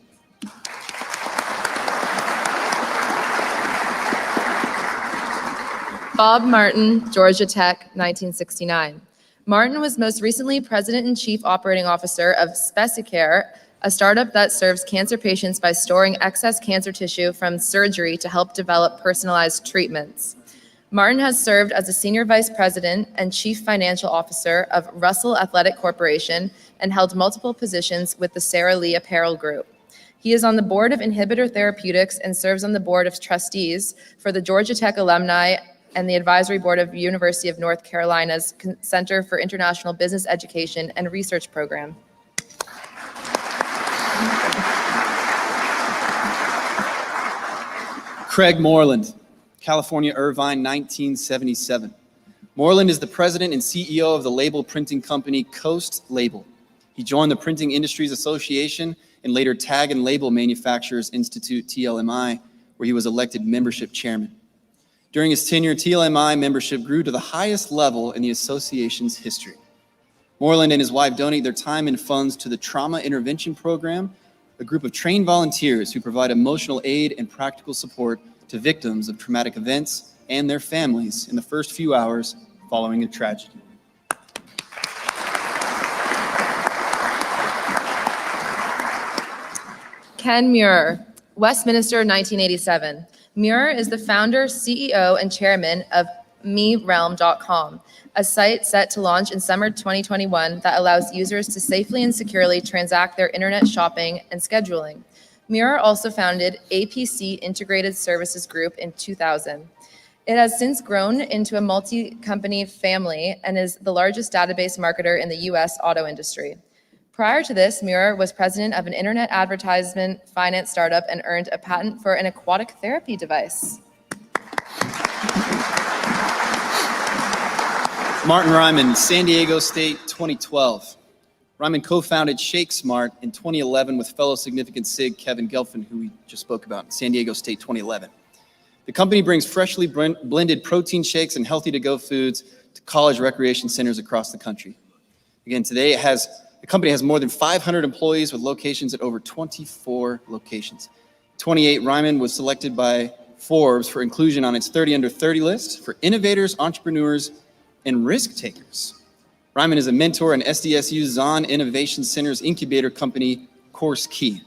Bob Martin, Georgia Tech, 1969. Martin was most recently President and Chief Operating Officer of Specicare, a startup that serves cancer patients by storing excess cancer tissue from surgery to help develop personalized treatments. Martin has served as a Senior Vice President and Chief Financial Officer of Russell Athletic Corporation and held multiple positions with the Sara Lee Apparel Group. He is on the board of Inhibitor Therapeutics and serves on the board of trustees for the Georgia Tech Alumni and the advisory board of University of North Carolina's Center for International Business Education and Research Program. Craig Moreland, California, Irvine, 1977. Moreland is the president and CEO of the label printing company Coast Label. He joined the Printing Industries Association and later Tag and Label Manufacturers Institute, TLMI, where he was elected membership chairman. During his tenure, TLMI membership grew to the highest level in the association's history. Moreland and his wife donate their time and funds to the Trauma Intervention Program, a group of trained volunteers who provide emotional aid and practical support to victims of traumatic events and their families in the first few hours following a tragedy. Ken Muir, Westminster, 1987. Muir is the founder, CEO, and chairman of MeRealm.com, a site set to launch in summer 2021 that allows users to safely and securely transact their internet shopping and scheduling. Muir also founded APC Integrated Services Group in 2000. It has since grown into a multi-company family and is the largest database marketer in the U.S. auto industry. Prior to this, Muir was president of an internet advertisement finance startup and earned a patent for an aquatic therapy device. Martin Ryman, San Diego State, 2012. Ryman co-founded Shake Smart in 2011 with fellow Significant Sig Kevin Gelfand, who we just spoke about, San Diego State, 2011. The company brings freshly blended protein shakes and healthy-to-go foods to college recreation centers across the country. Again, today the company has more than 500 employees with locations at over 24 locations. 28, Ryman was selected by Forbes for inclusion on its 30 under 30 list for innovators, entrepreneurs, and risk takers. Ryman is a mentor in SDSU's Zahn Innovation Center's incubator company, Course Key.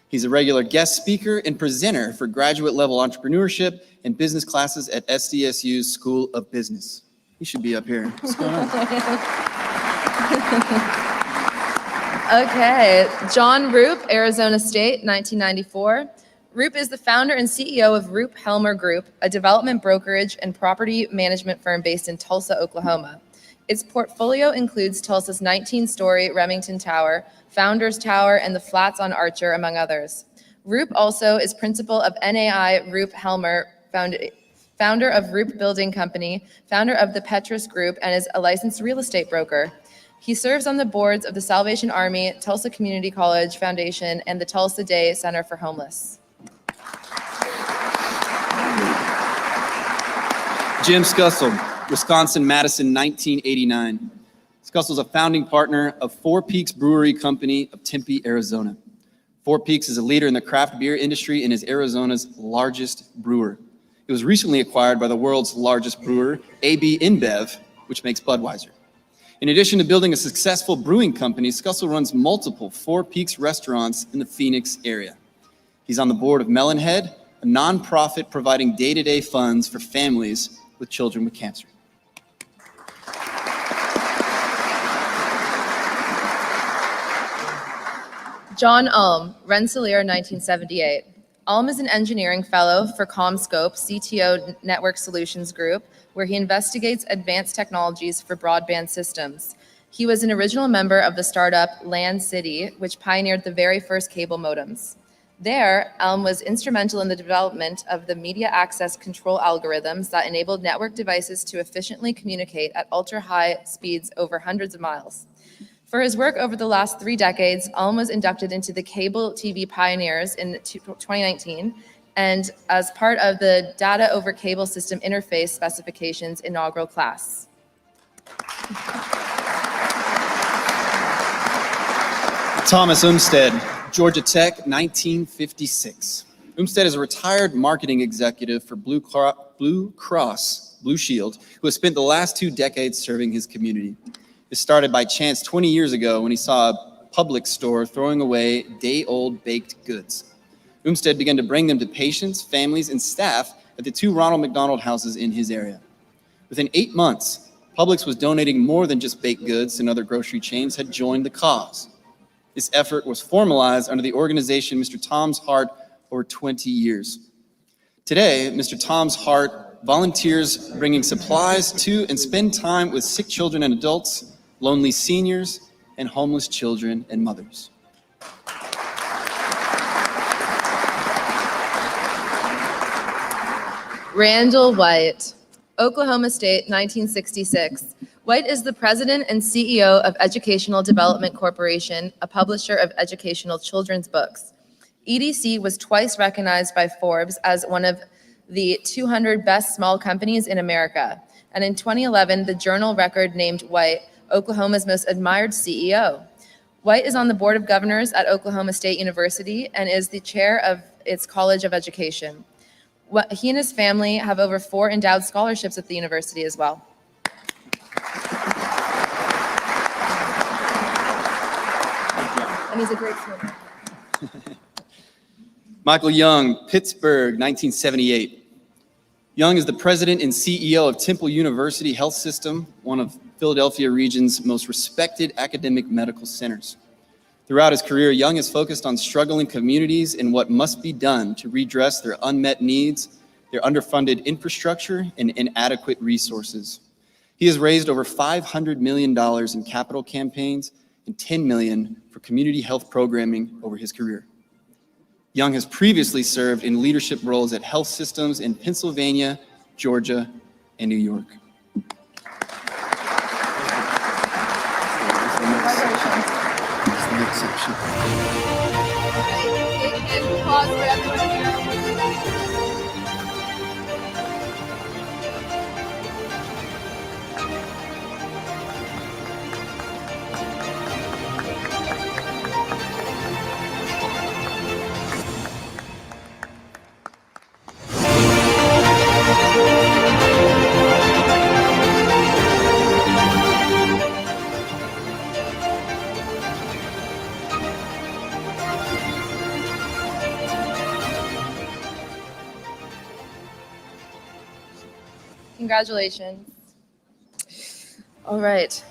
He's a regular guest speaker and presenter for graduate-level entrepreneurship and business classes at SDSU's School of Business. He should be up here. What's going on? Okay, John Roop, Arizona State, 1994. Roop is the founder and CEO of Roop Helmer Group, a development brokerage and property management firm based in Tulsa, Oklahoma. Its portfolio includes Tulsa's 19-story Remington Tower, Founders Tower, and the Flats on Archer, among others. Roop also is principal of NAI Roop Helmer, founder of Roop Building Company, founder of the Petrus Group, and is a licensed real estate broker. He serves on the boards of the Salvation Army, Tulsa Community College Foundation, and the Tulsa Day Center for Homeless. Jim Scussel, Wisconsin-Madison, 1989. Scussel is a founding partner of Four Peaks Brewery Company of Tempe, Arizona. Four Peaks is a leader in the craft beer industry and is Arizona's largest brewer. It was recently acquired by the world's largest brewer, AB InBev, which makes Budweiser. In addition to building a successful brewing company, Scussel runs multiple Four Peaks restaurants in the Phoenix area. He's on the board of Melonhead, a nonprofit providing day-to-day funds for families with children with cancer. John Ulm, Rensselaer, 1978. Ulm is an engineering fellow for CommScope CTO Network Solutions Group, where he investigates advanced technologies for broadband systems. He was an original member of the startup Land City, which pioneered the very first cable modems. There, Ulm was instrumental in the development of the media access control algorithms that enabled network devices to efficiently communicate at ultra-high speeds over hundreds of miles. For his work over the last 3 decades, Ulm was inducted into the Cable TV Pioneers in 2019 and as part of the Data over Cable System Interface Specifications inaugural class. Thomas Umstead, Georgia Tech, 1956. Umstead is a retired marketing executive for Blue Cross Blue Shield, who has spent the last 2 decades serving his community. This started by chance 20 years ago when he saw a Publix store throwing away day-old baked goods. Umstead began to bring them to patients, families, and staff at the 2 Ronald McDonald houses in his area. Within 8 months, Publix was donating more than just baked goods, and other grocery chains had joined the cause. This effort was formalized under the organization Mr. Tom's Heart over 20 years. Today, Mr. Tom's Heart volunteers bringing supplies to and spend time with sick children and adults, lonely seniors, and homeless children and mothers. Randall White, Oklahoma State, 1966. White is the president and CEO of Educational Development Corporation, a publisher of educational children's books. EDC was twice recognized by Forbes as one of the 200 best small companies in America. And in 2011, the Journal Record named White Oklahoma's most admired CEO. White is on the board of governors at Oklahoma State University and is the chair of its College of Education. He and his family have over 4 endowed scholarships at the university as well. And he's a great swimmer. Michael Young, Pittsburgh, 1978. Young is the president and CEO of Temple University Health System, one of Philadelphia region's most respected academic medical centers. Throughout his career, Young has focused on struggling communities and what must be done to redress their unmet needs, their underfunded infrastructure, and inadequate resources. He has raised over $500 million in capital campaigns and $10 million for community health programming over his career. Young has previously served in leadership roles at health systems in Pennsylvania, Georgia, and New York. Applause for everyone here. Congratulations. All right.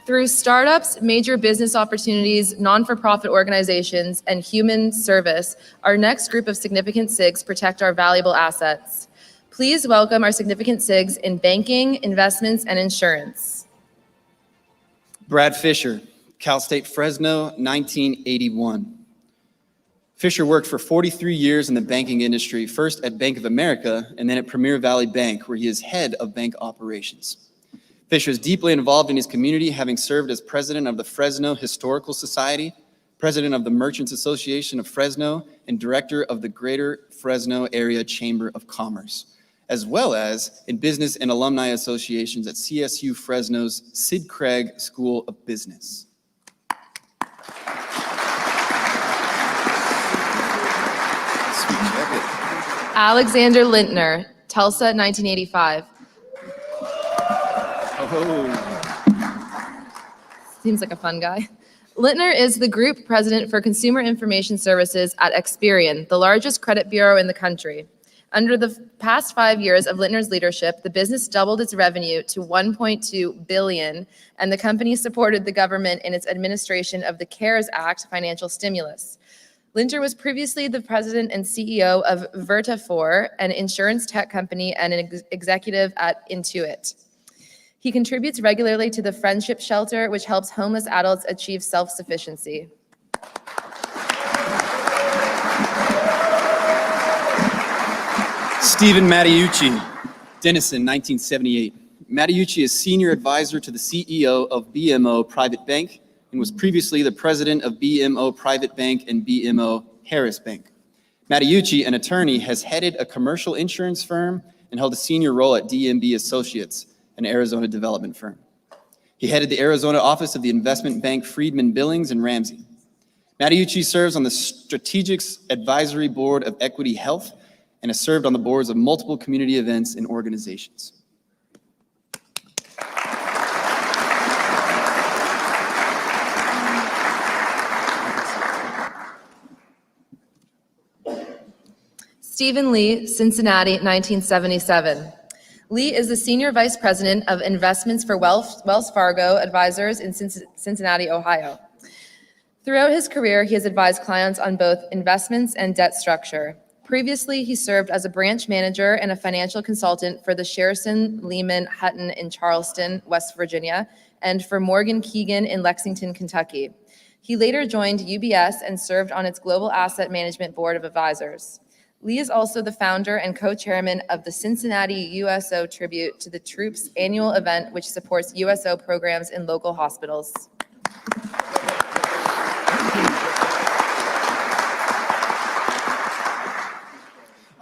Through startups, major business opportunities, non-for-profit organizations, and human service, our next group of Significant SIGs protect our valuable assets. Please welcome our Significant SIGs in banking, investments, and insurance. Brad Fisher, Cal State Fresno, 1981. Fisher worked for 43 years in the banking industry, first at Bank of America and then at Premier Valley Bank, where he is head of bank operations. Fisher is deeply involved in his community, having served as president of the Fresno Historical Society, president of the Merchants Association of Fresno, and director of the Greater Fresno Area Chamber of Commerce, as well as in business and alumni associations at CSU Fresno's Sid Craig School of Business. Alexander Lintner, Tulsa, 1985. Seems like a fun guy. Littner is the Group President for Consumer Information Services at Experian, the largest credit bureau in the country. Under the past 5 years of Littner's leadership, the business doubled its revenue to $1.2 billion, and the company supported the government in its administration of the CARES Act financial stimulus. Littner was previously the president and CEO of Verta4, an insurance tech company, and an executive at Intuit. He contributes regularly to the Friendship Shelter, which helps homeless adults achieve self-sufficiency. Stephen Mattiucci, Denison, 1978. Mattiucci is senior advisor to the CEO of BMO Private Bank and was previously the president of BMO Private Bank and BMO Harris Bank. Mattiucci, an attorney, has headed a commercial insurance firm and held a senior role at DMB Associates, an Arizona development firm. He headed the Arizona office of the investment bank Friedman Billings and Ramsey. Mattiucci serves on the Strategic Advisory Board of Equity Health and has served on the boards of multiple community events and organizations. Stephen Lee, Cincinnati, 1977. Lee is the Senior Vice President of Investments for Wells Fargo Advisors in Cincinnati, Ohio. Throughout his career, he has advised clients on both investments and debt structure. Previously, he served as a branch manager and a financial consultant for the Sherrison Lehman Hutton in Charleston, West Virginia, and for Morgan Keegan in Lexington, Kentucky. He later joined UBS and served on its Global Asset Management Board of Advisors. Lee is also the founder and co-chairman of the Cincinnati USO Tribute to the Troops annual event, which supports USO programs in local hospitals.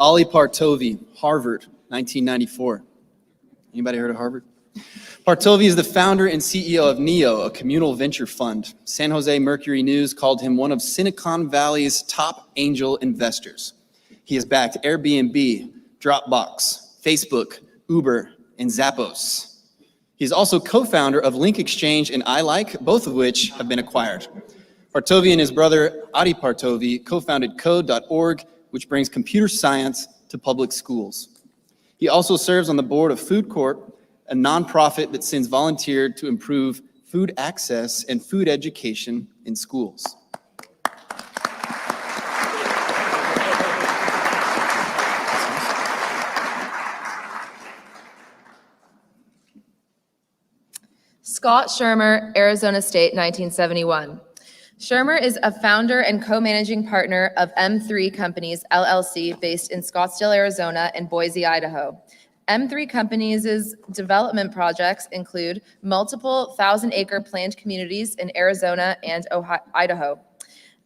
Ali Partovi, Harvard, 1994. Anybody heard of Harvard? Partovi is the founder and CEO of NEO, a communal venture fund. San Jose Mercury News called him one of Silicon Valley's top angel investors. He has backed Airbnb, Dropbox, Facebook, Uber, and Zappos. He's also co-founder of Link Exchange and iLike, both of which have been acquired. Partovi and his brother, Adi Partovi, co-founded Code.org, which brings computer science to public schools. He also serves on the board of Food Corp, a nonprofit that sends volunteers to improve food access and food education in schools. Scott Shermer, Arizona State, 1971. Shermer is a founder and co-managing partner of M3 Companies, LLC, based in Scottsdale, Arizona, and Boise, Idaho. M3 Companies' development projects include multiple 1,000-acre planned communities in Arizona and Idaho.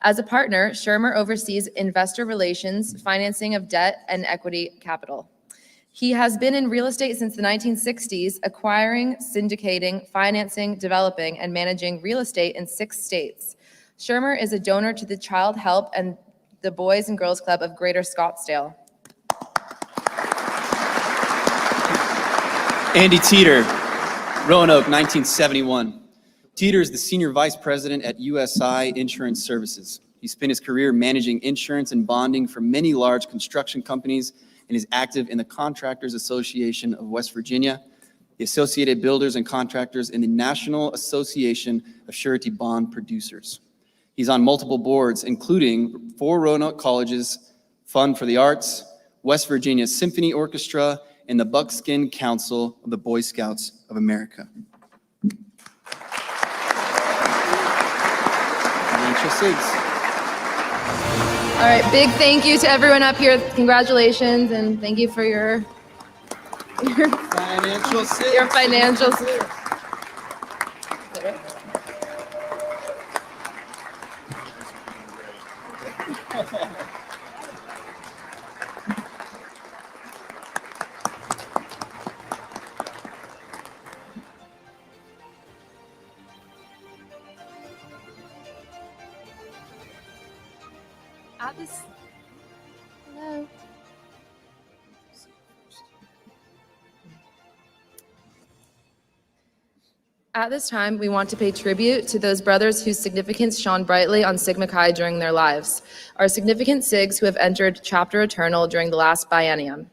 As a partner, Shermer oversees investor relations, financing of debt, and equity capital. He has been in real estate since the 1960s, acquiring, syndicating, financing, developing, and managing real estate in 6 states. Shermer is a donor to the Child Help and the Boys and Girls Club of Greater Scottsdale. Andy Teeter, Roanoke, 1971. Teeter is the Senior Vice President at USI Insurance Services. He spent his career managing insurance and bonding for many large construction companies and is active in the Contractors Association of West Virginia, the Associated Builders and Contractors, and the National Association of Surety Bond Producers. He's on multiple boards, including 4 Roanoke Colleges, Fund for the Arts, West Virginia Symphony Orchestra, and the Buckskin Council of the Boy Scouts of America. Financial Sigs. All right, big thank you to everyone up here. Congratulations, and thank you for your Financial Sigs. Your financial. Hello. At this time, we want to pay tribute to those brothers whose significance shone brightly on Sigma Chi during their lives, our significant SIGs who have entered chapter eternal during the last biennium.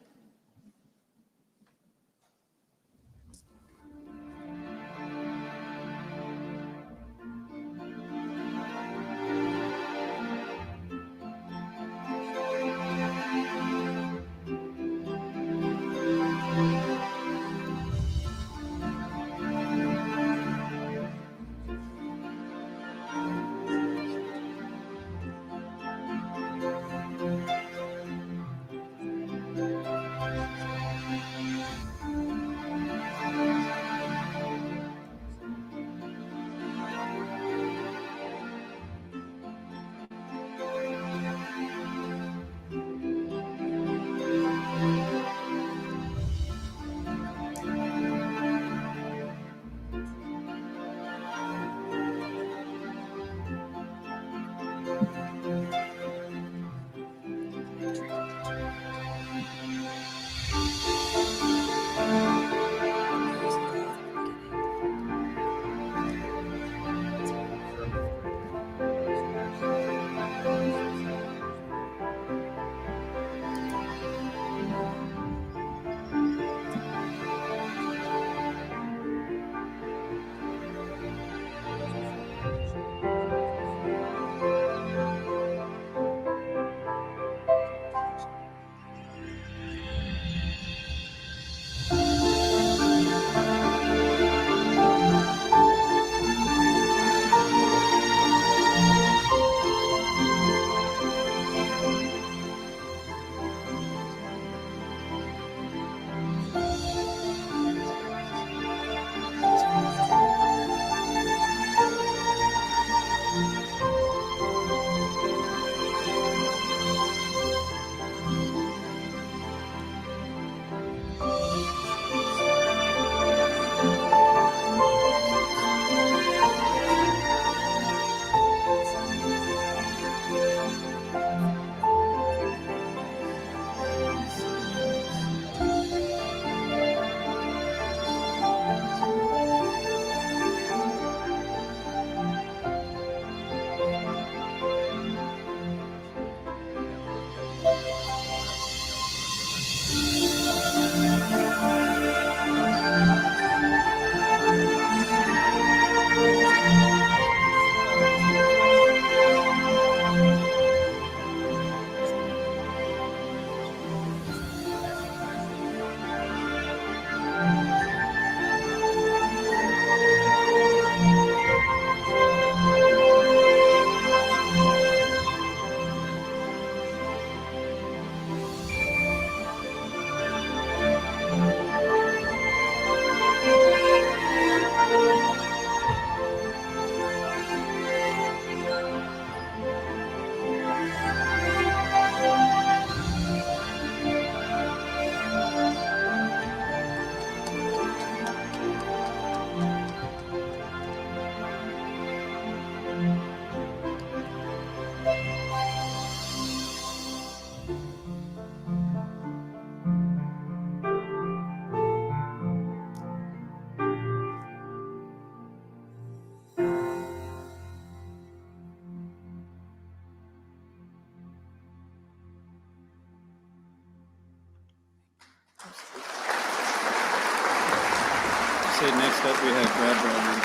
Say next up we have Brad Bradley.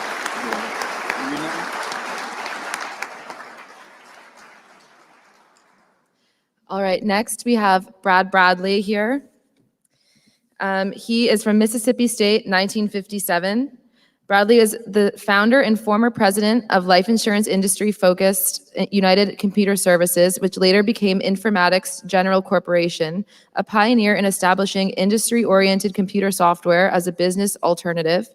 You read that All right, next we have Brad Bradley here. He is from Mississippi State, 1957. Bradley is the founder and former president of life insurance industry-focused United Computer Services, which later became Informatics General Corporation, a pioneer in establishing industry-oriented computer software as a business alternative.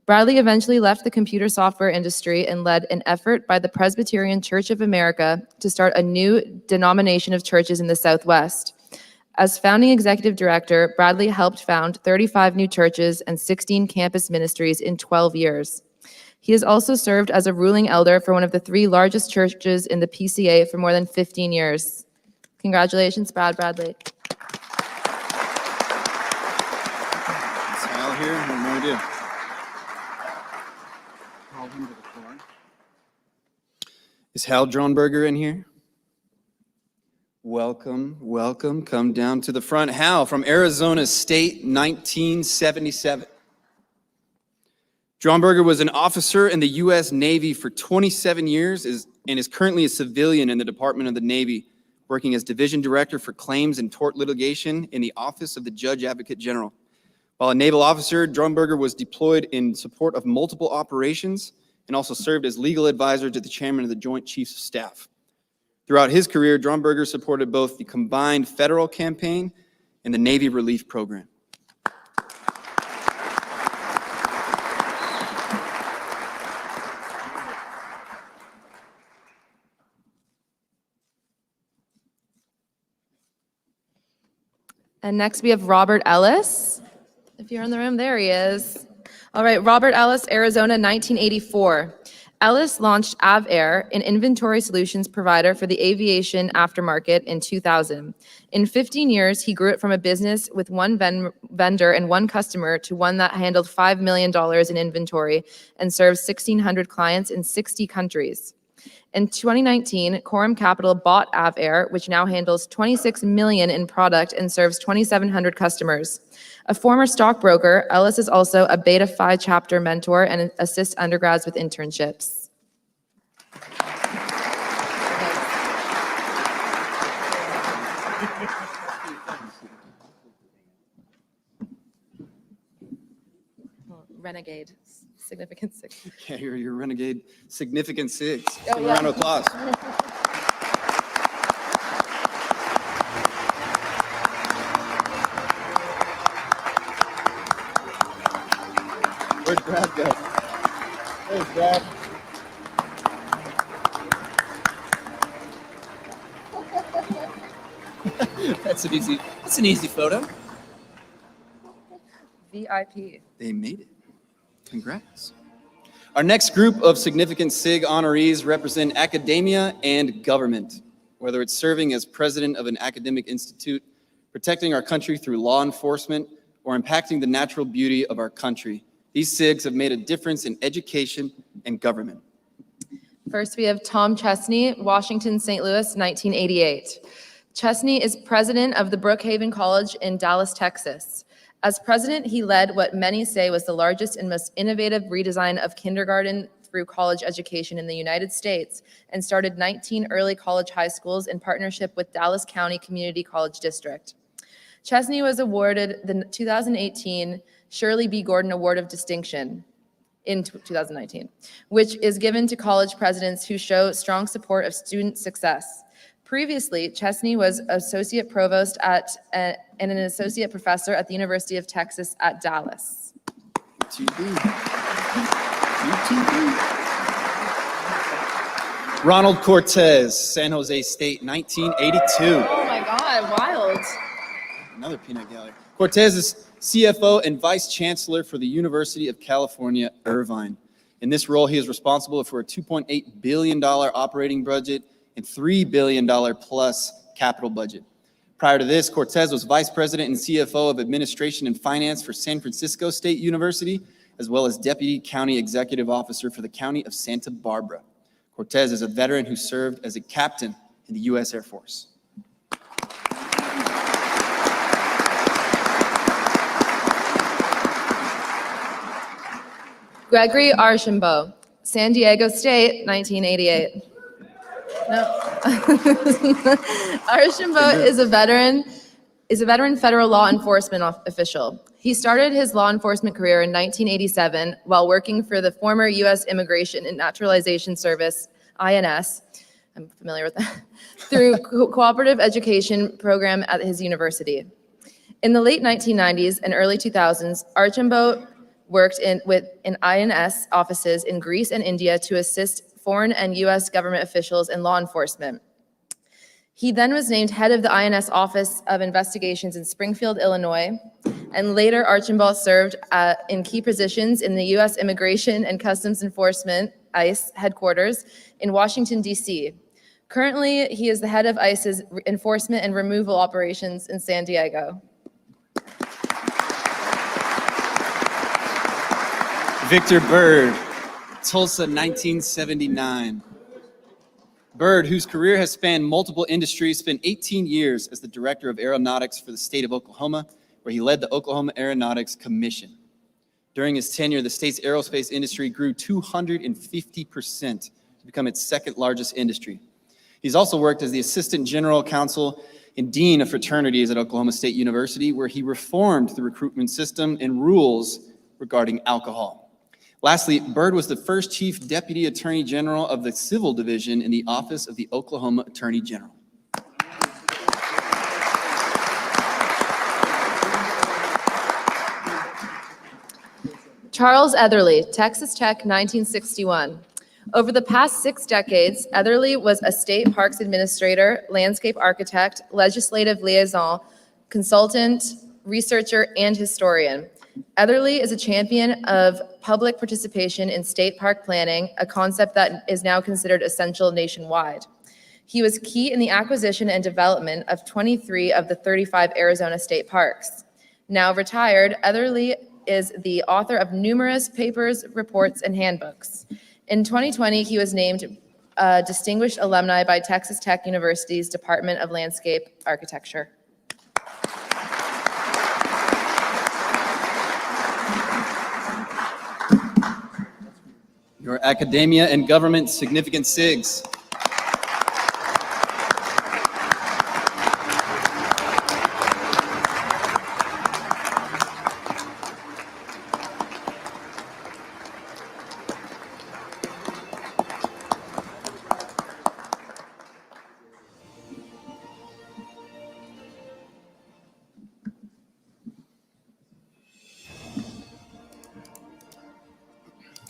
Bradley eventually left the computer software industry and led an effort by the Presbyterian Church of America to start a new denomination of churches in the Southwest. As founding executive director, Bradley helped found 35 new churches and 16 campus ministries in 12 years. He has also served as a ruling elder for one of the 3 largest churches in the PCA for more than 15 years. Congratulations, Brad Bradley. Smile here, what more we do? invite him to the floor. Is Hal Dronberger in here? Welcome, welcome. Come down to the front. Hal from Arizona State, 1977. Dronberger was an officer in the U.S. Navy for 27 years and is currently a civilian in the Department of the Navy, working as Division Director for Claims and Tort Litigation in the Office of the Judge Advocate General. While a naval officer, Dronberger was deployed in support of multiple operations and also served as legal advisor to the chairman of the Joint Chiefs of Staff. Throughout his career, Dronberger supported both the Combined Federal Campaign and the Navy Relief Program. And next we have Robert Ellis. If you're in the room, there he is. All right, Robert Ellis, Arizona, 1984. Ellis launched AvAir, an inventory solutions provider for the aviation aftermarket, in 2000. In 15 years, he grew it from a business with one vendor and one customer to one that handled $5 million in inventory and serves 1,600 clients in 60 countries. In 2019, Quorum Capital bought AvAir, which now handles $26 million in product and serves 2,700 customers. A former stockbroker, Ellis is also a Beta Phi chapter mentor and assists undergrads with internships. Renegade, Significant Sig. Yeah, you're your renegade Significant Sig. Oh, Give a yeah. round of applause. Where's Brad go? There's Brad. That's an easy photo. VIP. They made it. Congrats. Our next group of Significant Sig honorees represent academia and government, whether it's serving as president of an academic institute, protecting our country through law enforcement, or impacting the natural beauty of our country. These SIGs have made a difference in education and government. First, we have Tom Chesney, Washington, St. Louis, 1988. Chesney is president of the Brookhaven College in Dallas, Texas. As president, he led what many say was the largest and most innovative redesign of kindergarten through college education in the United States and started 19 early college high schools in partnership with Dallas County Community College District. Chesney was awarded the 2018 Shirley B. Gordon Award of Distinction in 2019, which is given to college presidents who show strong support of student success. Previously, Chesney was associate provost and an associate professor at the University of Texas at Dallas. Ronald Cortez, San Jose State, 1982. Oh my God, wild. Another peanut gallery. Cortez is CFO and Vice Chancellor for the University of California, Irvine. In this role, he is responsible for a $2.8 billion operating budget and $3 billion plus capital budget. Prior to this, Cortez was Vice President and CFO of Administration and Finance for San Francisco State University, as well as Deputy County Executive Officer for the County of Santa Barbara. Cortez is a veteran who served as a captain in the U.S. Air Force. Gregory Archambault, San Diego State, 1988. No. Archambault is a veteran federal law enforcement official. He started his law enforcement career in 1987 while working for the former U.S. Immigration and Naturalization Service, INS, I'm familiar with that, through cooperative education program at his university. In the late 1990s and early 2000s, Archambault worked in INS offices in Greece and India to assist foreign and U.S. government officials and law enforcement. He then was named head of the INS Office of Investigations in Springfield, Illinois, and later Archambault served in key positions in the U.S. Immigration and Customs Enforcement, ICE, headquarters in Washington, D.C. Currently, he is the head of ICE's enforcement and removal operations in San Diego. Victor Bird, Tulsa, 1979. Bird, whose career has spanned multiple industries, spent 18 years as the Director of Aeronautics for the state of Oklahoma, where he led the Oklahoma Aeronautics Commission. During his tenure, the state's aerospace industry grew 250% to become its second largest industry. He's also worked as the Assistant General Counsel and Dean of Fraternities at Oklahoma State University, where he reformed the recruitment system and rules regarding alcohol. Lastly, Bird was the first Chief Deputy Attorney General of the Civil Division in the Office of the Oklahoma Attorney General. Charles Etherly, Texas Tech, 1961. Over the past 6 decades, Etherly was a state parks administrator, landscape architect, legislative liaison, consultant, researcher, and historian. Etherly is a champion of public participation in state park planning, a concept that is now considered essential nationwide. He was key in the acquisition and development of 23 of the 35 Arizona state parks. Now retired, Etherly is the author of numerous papers, reports, and handbooks. In 2020, he was named a distinguished alumni by Texas Tech University's Department of Landscape Architecture. Your academia and government significant SIGs.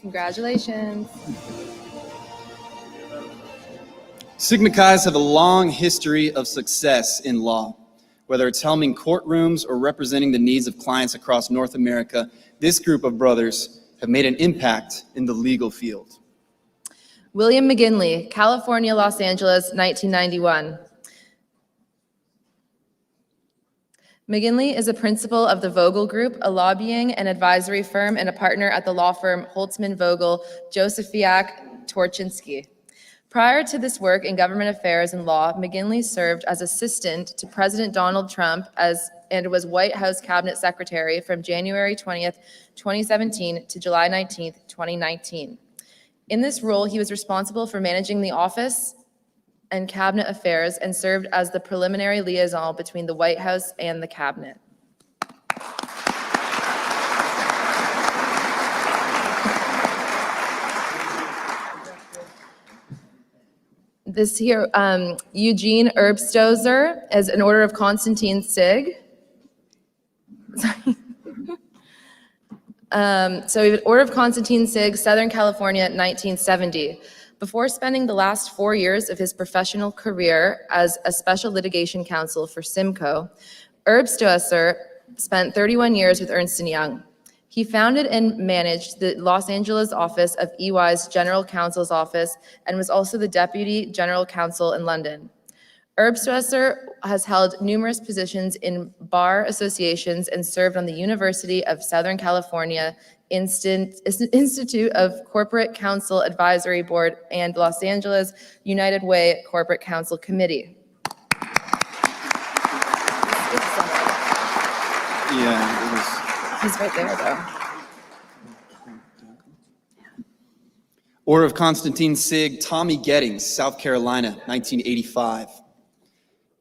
Congratulations. Sigma Chi's have a long history of success in law. Whether it's helming courtrooms or representing the needs of clients across North America, this group of brothers have made an impact in the legal field. William McGinley, California, Los Angeles, 1991. McGinley is a principal of the Vogel Group, a lobbying and advisory firm, and a partner at the law firm Holtzman Vogel, Josefiak, Torchinsky. Prior to this work in government affairs and law, McGinley served as assistant to President Donald Trump and was White House Cabinet Secretary from January 20th, 2017 to July 19th, 2019. In this role, he was responsible for managing the office and cabinet affairs and served as the preliminary liaison between the White House and the cabinet. This here, Eugene Erbstoser, as an order of Constantine Sig. So we have Order of Constantine Sig, Southern California, 1970. Before spending the last 4 years of his professional career as a special litigation counsel for Simcoe, Erbstoser spent 31 years with Ernst & Young. He founded and managed the Los Angeles office of EY's General Counsel's Office and was also the Deputy General Counsel in London. Erbstoser has held numerous positions in bar associations and served on the University of Southern California Institute of Corporate Counsel Advisory Board and Los Angeles United Way Corporate Counsel Committee. Yeah, it was. He's right there, though. Order of Constantine Sig, Tommy Gettings, South Carolina, 1985.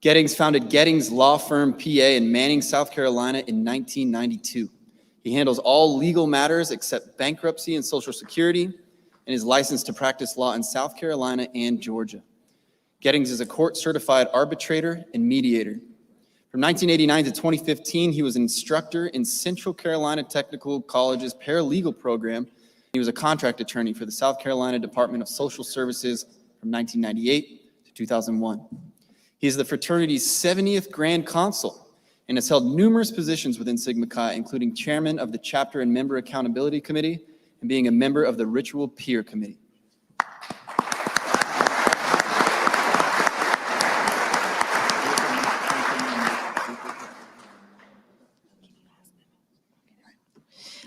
Gettings founded Gettings Law Firm, PA, in Manning, South Carolina in 1992. He handles all legal matters except bankruptcy and Social Security, and is licensed to practice law in South Carolina and Georgia. Gettings is a court-certified arbitrator and mediator. From 1989 to 2015, he was an instructor in Central Carolina Technical College's paralegal program. He was a contract attorney for the South Carolina Department of Social Services from 1998 to 2001. He is the fraternity's 70th Grand Consul and has held numerous positions within Sigma Chi, including chairman of the Chapter and Member Accountability Committee and being a member of the Ritual Peer Committee.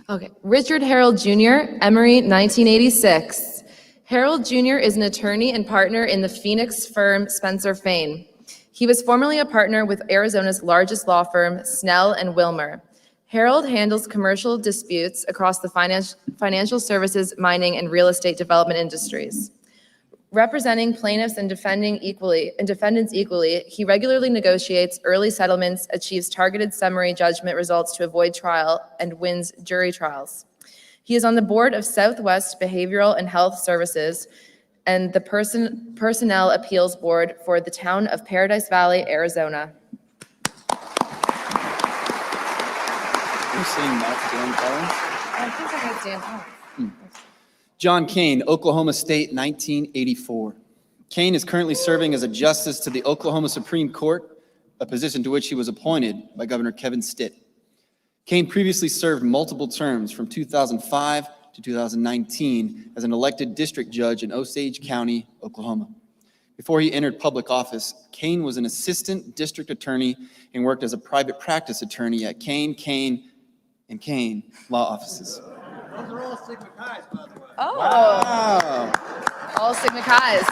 Okay, Richard Harold Jr., Emory, 1986. Harold Jr. is an attorney and partner in the Phoenix firm Spencer Fane. He was formerly a partner with Arizona's largest law firm, Snell and Wilmer. Harold handles commercial disputes across the financial services, mining, and real estate development industries. Representing plaintiffs and defendants equally, he regularly negotiates early settlements, achieves targeted summary judgment results to avoid trial, and wins jury trials. He is on the board of Southwest Behavioral and Health Services and the Personnel Appeals Board for the town of Paradise Valley, Arizona. Who's saying that, Dan Collins? I think I got Dan Collins. John Kane, Oklahoma State, 1984. Kane is currently serving as a justice to the Oklahoma Supreme Court, a position to which he was appointed by Governor Kevin Stitt. Kane previously served multiple terms from 2005 to 2019 as an elected district judge in Osage County, Oklahoma. Before he entered public office, Kane was an assistant district attorney and worked as a private practice attorney at Kane, and Kane law offices. Those are all Sigma Chi's, by the way. Oh, Wow. all Sigma Chi's.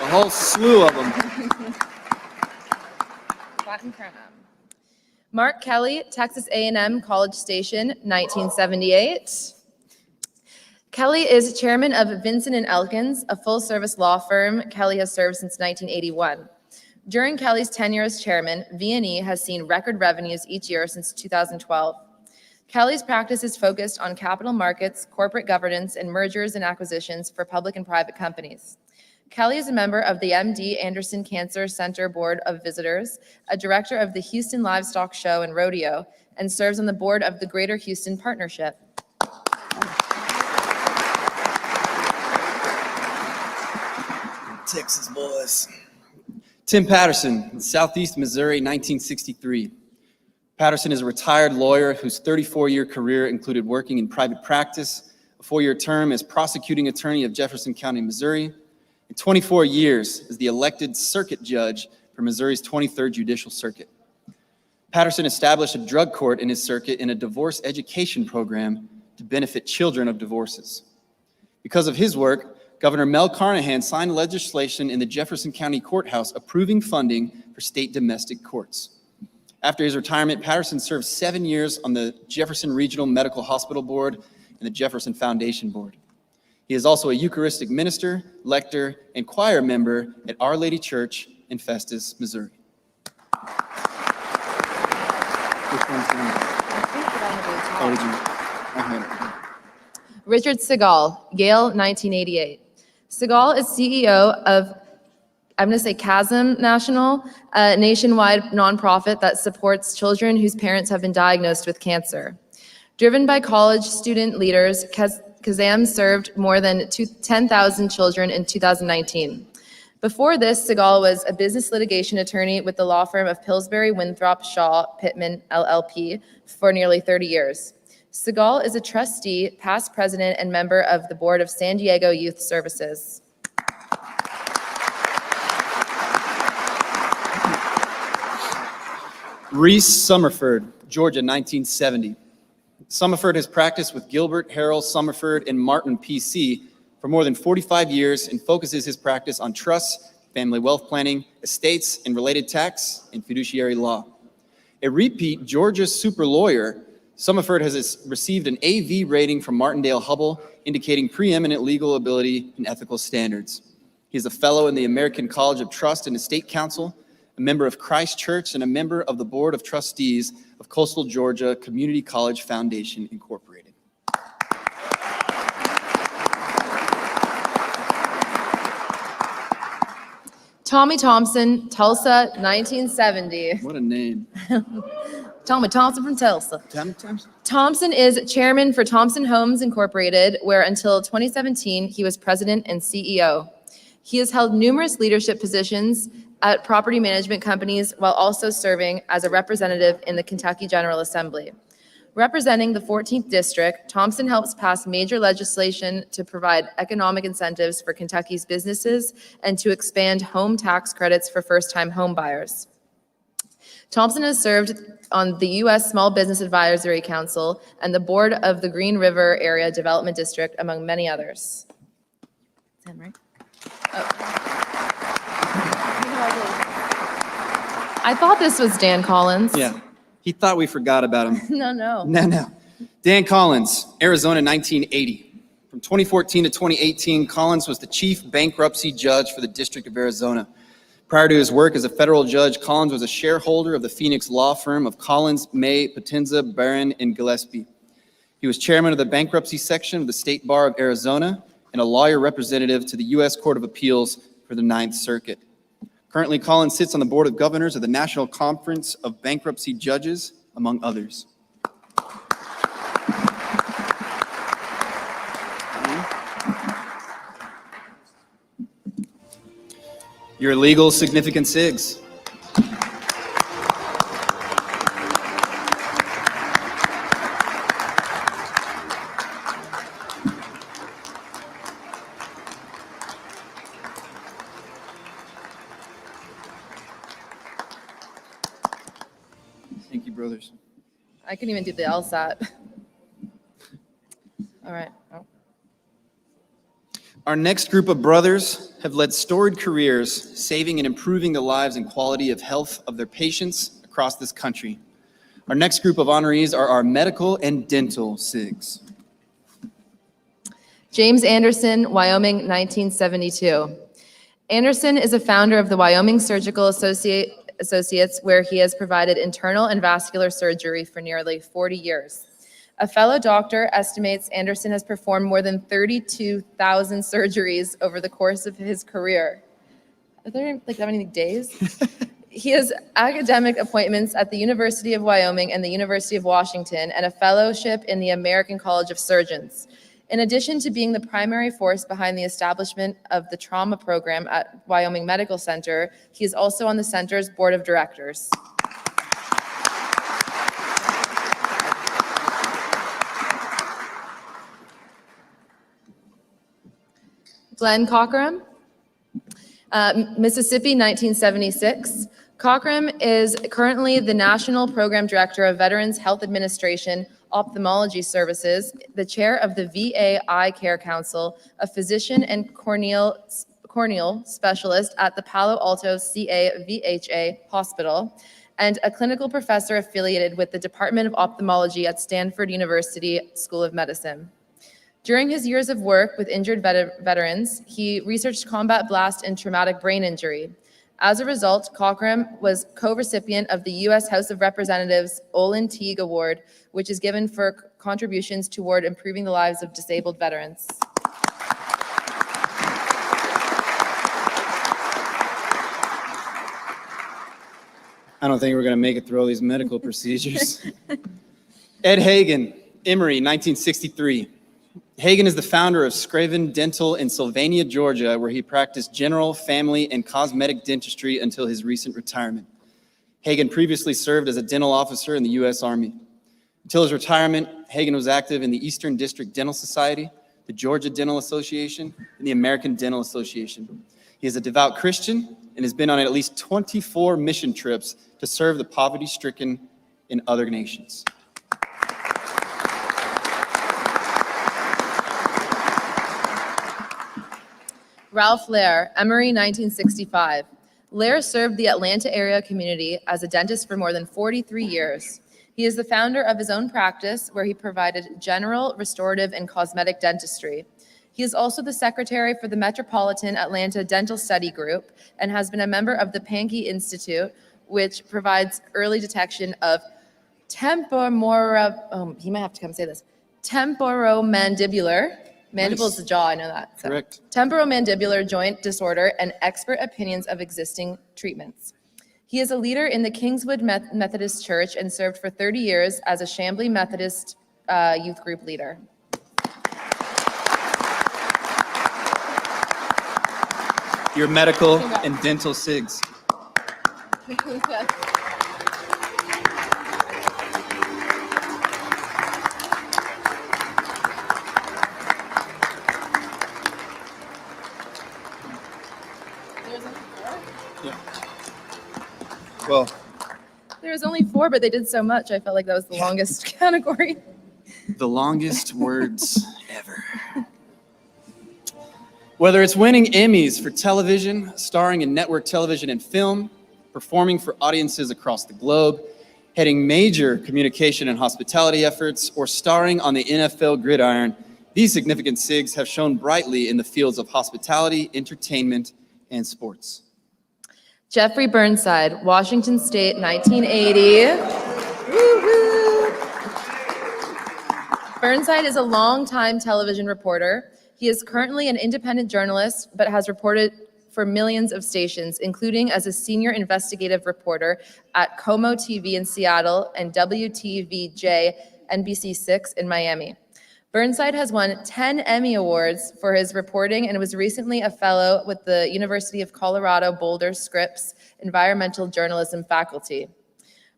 A whole slew of them. Platinum crown. Mark Kelly, Texas A&M College Station, 1978. Kelly is chairman of Vincent & Elkins, a full-service law firm Kelly has served since 1981. During Kelly's tenure as chairman, V&E has seen record revenues each year since 2012. Kelly's practice is focused on capital markets, corporate governance, and mergers and acquisitions for public and private companies. Kelly is a member of the MD Anderson Cancer Center Board of Visitors, a director of the Houston Livestock Show and Rodeo, and serves on the board of the Greater Houston Partnership. Texas boys. Tim Patterson, Southeast Missouri, 1963. Patterson is a retired lawyer whose 34-year career included working in private practice, a 4-year term as prosecuting attorney of Jefferson County, Missouri, and 24 years as the elected circuit judge for Missouri's 23rd Judicial Circuit. Patterson established a drug court in his circuit and a divorce education program to benefit children of divorces. Because of his work, Governor Mel Carnahan signed legislation in the Jefferson County Courthouse approving funding for state domestic courts. After his retirement, Patterson served 7 years on the Jefferson Regional Medical Hospital Board and the Jefferson Foundation Board. He is also a Eucharistic minister, lector, and choir member at Our Lady Church in Festus, Missouri. Richard Segal, Yale, 1988. Segal is CEO of, I'm going to say Chasm National, a nationwide nonprofit that supports children whose parents have been diagnosed with cancer. Driven by college student leaders, Kazam served more than 10,000 children in 2019. Before this, Segal was a business litigation attorney with the law firm of Pillsbury, Winthrop, Shaw, Pittman, LLP for nearly 30 years. Segal is a trustee, past president, and member of the board of San Diego Youth Services. Reese Summerford, Georgia, 1970. Summerford has practiced with Gilbert, Harrell, Summerford, and Martin PC for more than 45 years and focuses his practice on trusts, family wealth planning, estates, and related tax and fiduciary law. A repeat Georgia super lawyer, Summerford has received an AV rating from Martindale-Hubbell, indicating preeminent legal ability and ethical standards. He is a fellow in the American College of Trust and Estate Council, a member of Christ Church, and a member of the Board of Trustees of Coastal Georgia Community College Foundation, Incorporated. Tommy Thompson, Tulsa, 1970. What a name. Tommy Thompson from Tulsa. Tommy Thompson? Thompson is chairman for Thompson Homes Incorporated, where until 2017, he was president and CEO. He has held numerous leadership positions at property management companies while also serving as a representative in the Kentucky General Assembly. Representing the 14th District, Thompson helps pass major legislation to provide economic incentives for Kentucky's businesses and to expand home tax credits for first-time home buyers. Thompson has served on the U.S. Small Business Advisory Council and the board of the Green River Area Development District, among many others. Is that right? Oh. I thought this was Dan Collins. Yeah, he thought we forgot about him. No. No. Dan Collins, Arizona, 1980. From 2014 to 2018, Collins was the chief bankruptcy judge for the District of Arizona. Prior to his work as a federal judge, Collins was a shareholder of the Phoenix law firm of Collins, May, Potenza, Barron, and Gillespie. He was chairman of the bankruptcy section of the State Bar of Arizona and a lawyer representative to the U.S. Court of Appeals for the Ninth Circuit. Currently, Collins sits on the board of governors of the National Conference of Bankruptcy Judges, among others. Your legal significant SIGs. Thank you, brothers. I couldn't even do the LSAT. All right. Oh. Our next group of brothers have led storied careers, saving and improving the lives and quality of health of their patients across this country. Our next group of honorees are our medical and dental SIGs. James Anderson, Wyoming, 1972. Anderson is a founder of the Wyoming Surgical Associates, where he has provided internal and vascular surgery for nearly 40 years. A fellow doctor estimates Anderson has performed more than 32,000 surgeries over the course of his career. Are there like that many days? He has academic appointments at the University of Wyoming and the University of Washington and a fellowship in the American College of Surgeons. In addition to being the primary force behind the establishment of the trauma program at Wyoming Medical Center, he is also on the center's board of directors. Glenn Cockram, Mississippi, 1976. Cockram is currently the National Program Director of Veterans Health Administration Ophthalmology Services, the chair of the VA Eye Care Council, a physician and corneal specialist at the Palo Alto CA-VHA Hospital, and a clinical professor affiliated with the Department of Ophthalmology at Stanford University School of Medicine. During his years of work with injured veterans, he researched combat blast and traumatic brain injury. As a result, Cockram was co-recipient of the U.S. House of Representatives Olin Teague Award, which is given for contributions toward improving the lives of disabled veterans. I don't think we're going to make it through all these medical procedures. Ed Hagen, Emory, 1963. Hagen is the founder of Scriven Dental in Sylvania, Georgia, where he practiced general, family, and cosmetic dentistry until his recent retirement. Hagen previously served as a dental officer in the U.S. Army. Until his retirement, Hagen was active in the Eastern District Dental Society, the Georgia Dental Association, and the American Dental Association. He is a devout Christian and has been on at least 24 mission trips to serve the poverty-stricken in other nations. Ralph Lair, Emory, 1965. Lair served the Atlanta area community as a dentist for more than 43 years. He is the founder of his own practice, where he provided general, restorative, and cosmetic dentistry. He is also the secretary for the Metropolitan Atlanta Dental Study Group and has been a member of the Pankey Institute, which provides early detection of temporomandibular. Mandible is the jaw, I know that. So. Correct. Temporomandibular joint disorder and expert opinions of existing treatments. He is a leader in the Kingswood Methodist Church and served for 30 years as a Chambly Methodist youth group leader. Your medical and dental SIGs. There's Well, There was only 4, but they did so much. I felt like that was the longest category. The longest words ever. Whether it's winning Emmys for television, starring in network television and film, performing for audiences across the globe, heading major communication and hospitality efforts, or starring on the NFL gridiron, these significant SIGs have shone brightly in the fields of hospitality, entertainment, and sports. Jeffrey Burnside, Washington State, 1980. Woo-hoo. Burnside is a longtime television reporter. He is currently an independent journalist, but has reported for millions of stations, including as a senior investigative reporter at Como TV in Seattle and WTVJ NBC6 in Miami. Burnside has won 10 Emmy Awards for his reporting and was recently a fellow with the University of Colorado Boulder Scripps Environmental Journalism faculty.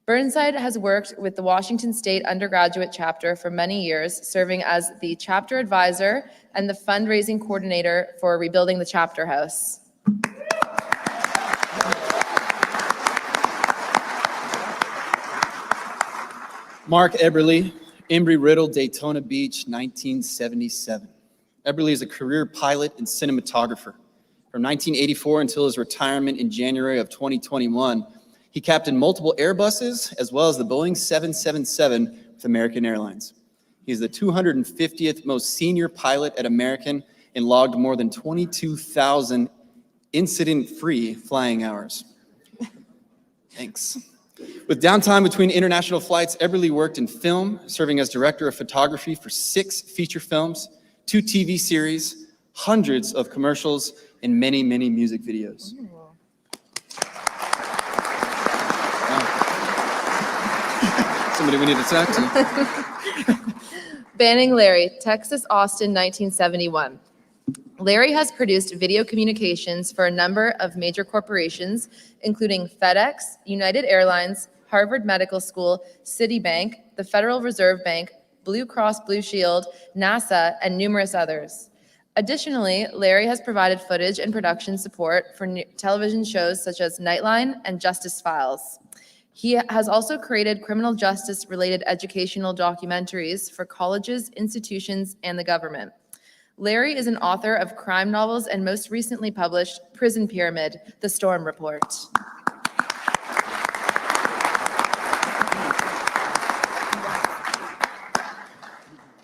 Burnside has worked with the Washington State undergraduate chapter for many years, serving as the chapter advisor and the fundraising coordinator for rebuilding the chapter house. Mark Eberly, Embry-Riddle, Daytona Beach, 1977. Eberly is a career pilot and cinematographer. From 1984 until his retirement in January of 2021, he captained multiple Airbuses as well as the Boeing 777 with American Airlines. He is the 250th most senior pilot at American and logged more than 22,000 incident-free flying hours. Thanks. With downtime between international flights, Eberly worked in film, serving as director of photography for 6 feature films, 2 TV series, hundreds of commercials, and many, many music videos. Somebody we need to talk to. Banning Larry, Texas, Austin, 1971. Larry has produced video communications for a number of major corporations, including FedEx, United Airlines, Harvard Medical School, Citibank, the Federal Reserve Bank, Blue Cross Blue Shield, NASA, and numerous others. Additionally, Larry has provided footage and production support for television shows such as Nightline and Justice Files. He has also created criminal justice-related educational documentaries for colleges, institutions, and the government. Larry is an author of crime novels and most recently published Prison Pyramid, The Storm Report.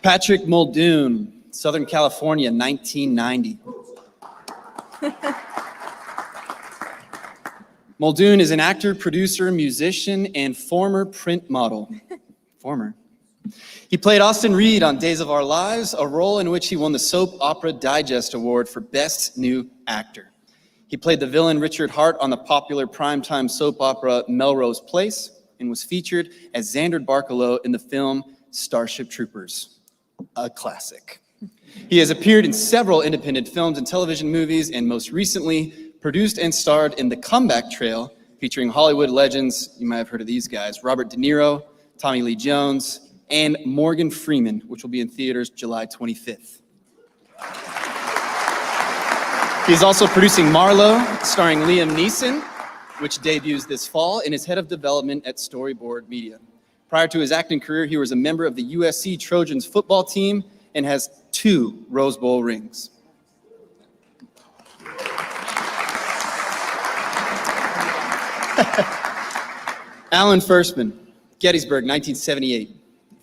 Patrick Muldoon, Southern California, 1990. Muldoon is an actor, producer, musician, and former print model. He played Austin Reed on Days of Our Lives, a role in which he won the Soap Opera Digest Award for Best New Actor. He played the villain Richard Hart on the popular primetime soap opera Melrose Place and was featured as Xander Barkalow in the film Starship Troopers, a classic. He has appeared in several independent films and television movies, and most recently produced and starred in The Comeback Trail, featuring Hollywood legends, you might have heard of these guys, Robert De Niro, Tommy Lee Jones, and Morgan Freeman, which will be in theaters July 25th. He is also producing Marlowe, starring Liam Neeson, which debuts this fall, and is head of development at Storyboard Media. Prior to his acting career, he was a member of the USC Trojans football team and has 2 Rose Bowl rings. Alan Firstman, Gettysburg, 1978.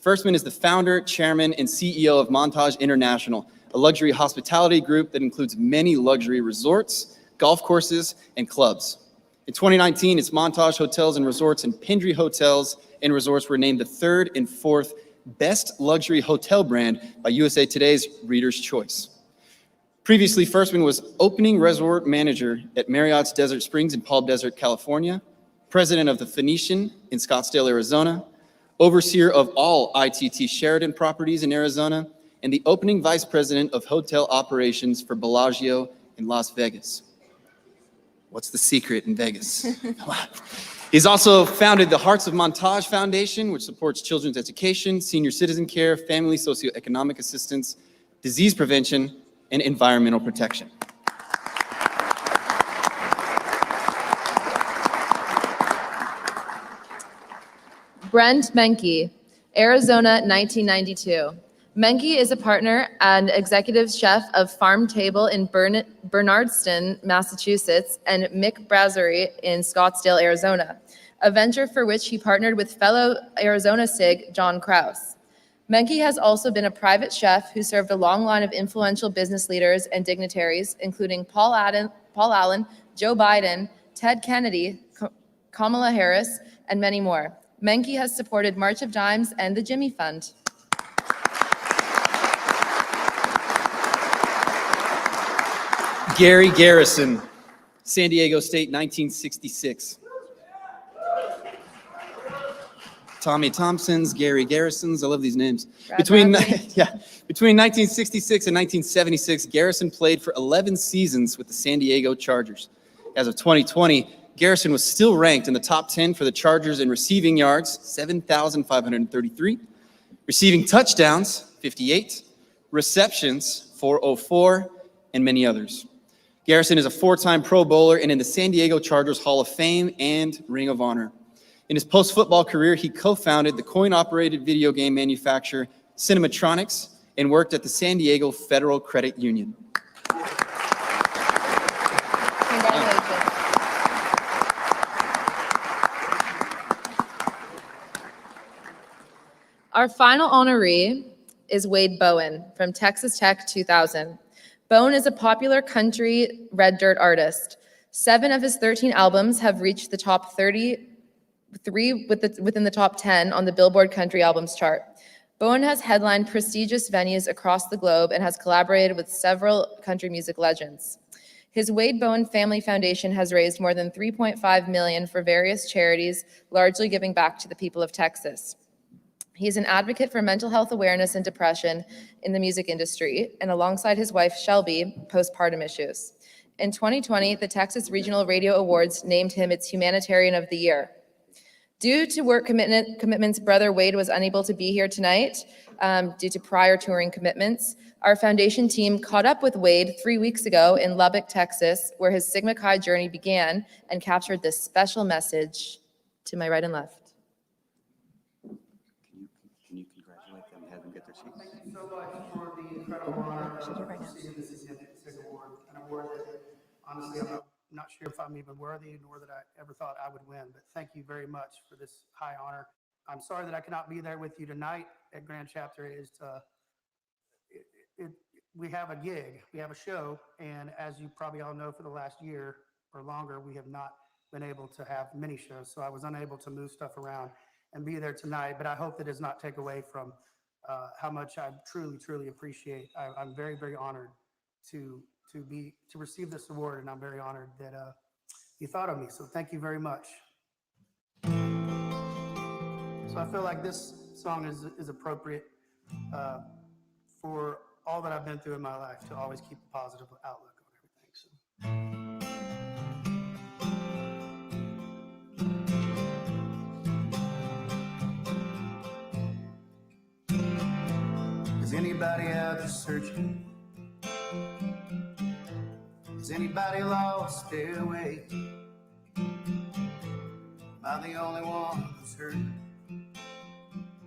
Firstman is the founder, chairman, and CEO of Montage International, a luxury hospitality group that includes many luxury resorts, golf courses, and clubs. In 2019, its Montage Hotels and Resorts and Pendry Hotels and Resorts were named the 3rd and 4th best luxury hotel brand by USA Today's Reader's Choice. Previously, Firstman was opening resort manager at Marriott's Desert Springs in Palm Desert, California, president of the Phoenician in Scottsdale, Arizona, overseer of all ITT Sheraton properties in Arizona, and the opening vice president of hotel operations for Bellagio in Las Vegas. What's the secret in Vegas? He's also founded the Hearts of Montage Foundation, which supports children's education, senior citizen care, family socioeconomic assistance, disease prevention, and environmental protection. Brent Menke, Arizona, 1992. Menke is a partner and executive chef of Farm Table in Bernardston, Massachusetts, and Mick Brasserie in Scottsdale, Arizona, a venture for which he partnered with fellow Arizona Sig John Krause. Menke has also been a private chef who served a long line of influential business leaders and dignitaries, including Paul Allen, Joe Biden, Ted Kennedy, Kamala Harris, and many more. Menke has supported March of Dimes and the Jimmy Fund. Gary Garrison, San Diego State, 1966. Tommy Thompsons, Gary Garrisons, I love these names. Between 1966 and 1976, Garrison played for 11 seasons with the San Diego Chargers. As of 2020, Garrison was still ranked in the top 10 for the Chargers in receiving yards, 7,533, receiving touchdowns, 58, receptions, 404, and many others. Garrison is a four-time Pro Bowler and in the San Diego Chargers Hall of Fame and Ring of Honor. In his post-football career, he co-founded the coin-operated video game manufacturer Cinematronics and worked at the San Diego Federal Credit Union. Congratulations. Our final honoree is Wade Bowen from Texas Tech 2000. Bowen is a popular country red dirt artist. 7 of his 13 albums have reached the top 30, 3 within the top 10 on the Billboard Country Albums chart. Bowen has headlined prestigious venues across the globe and has collaborated with several country music legends. His Wade Bowen Family Foundation has raised more than $3.5 million for various charities, largely giving back to the people of Texas. He is an advocate for mental health awareness and depression in the music industry, and alongside his wife, Shelby, postpartum issues. In 2020, the Texas Regional Radio Awards named him its Humanitarian of the Year. Due to work commitments, brother Wade was unable to be here tonight due to prior touring commitments. Our foundation team caught up with Wade 3 weeks ago in Lubbock, Texas, where his Sigma Chi journey began, and captured this special message to my right and left. Can you congratulate them and have them get their seats? Thank you so much for the incredible honor of receiving the Significant Sig Award, an award that honestly I'm not sure if I'm even worthy, nor that I ever thought I would win, but thank you very much for this high honor. I'm sorry that I cannot be there with you tonight at Grand Chapter. We have a gig, we have a show, and as you probably all know, for the last year or longer, we have not been able to have many shows, so I was unable to move stuff around and be there tonight, but I hope that does not take away from how much I truly, truly appreciate. I'm very, very honored to receive this award, and I'm very honored that you thought of me. So thank you very much. So I feel like this song is appropriate for all that I've been through in my life, to always keep a positive outlook on everything. Is anybody out there searching? Has anybody lost their way? Am I the only one who's hurt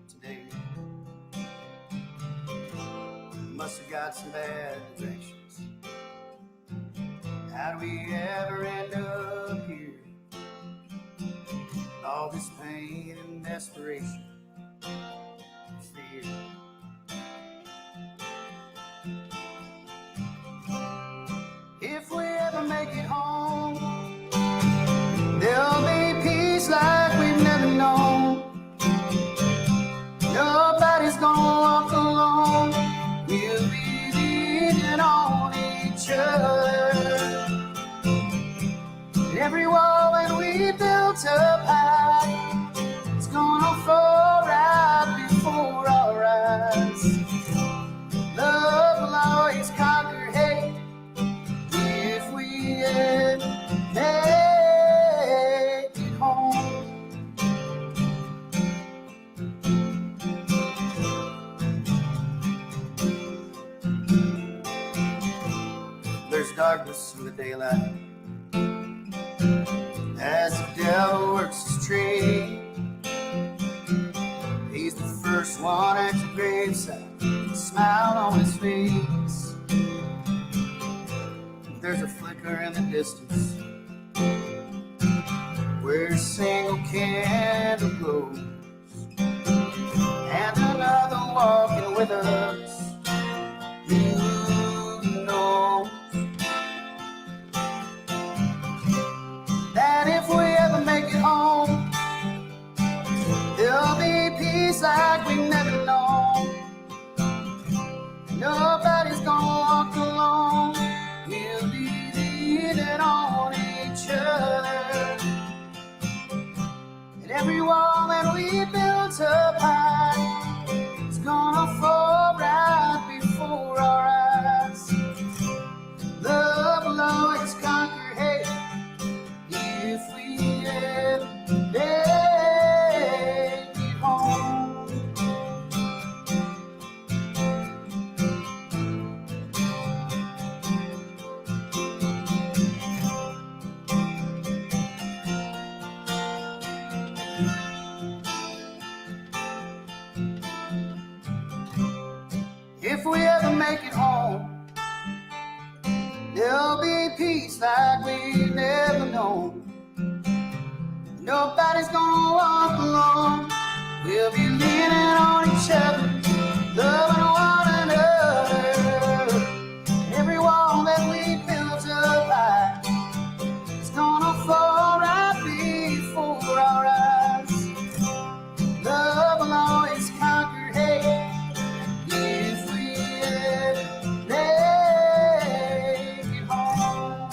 today? Must have got some bad directions. How do we ever end up here? All this pain and desperation and fear. If we ever make it home, there'll be peace like we've never known. Nobody's gonna walk alone. We'll be leaning on each other. Every wall that we built up high, it's gonna fall right before our eyes. Love will always conquer hate. If we ever make it home. There's darkness in the daylight as the devil works his trade. First one at your graveside, smile on his face. There's a flicker in the distance where a single candle glows, and another walking with us. You know that if we ever make it home, there'll be peace like we never known. Nobody's gonna walk alone. We'll be leaning on each other. And every wall that we built up high is gonna fall right before our eyes. Love will always conquer hate if we ever make it home. If we ever make it home, there'll be peace like we've never known. Nobody's gonna walk alone. We'll be leaning on each other, loving one another. Every wall that we built up high is gonna fall right before our eyes. Love will always conquer hate if we ever make it home.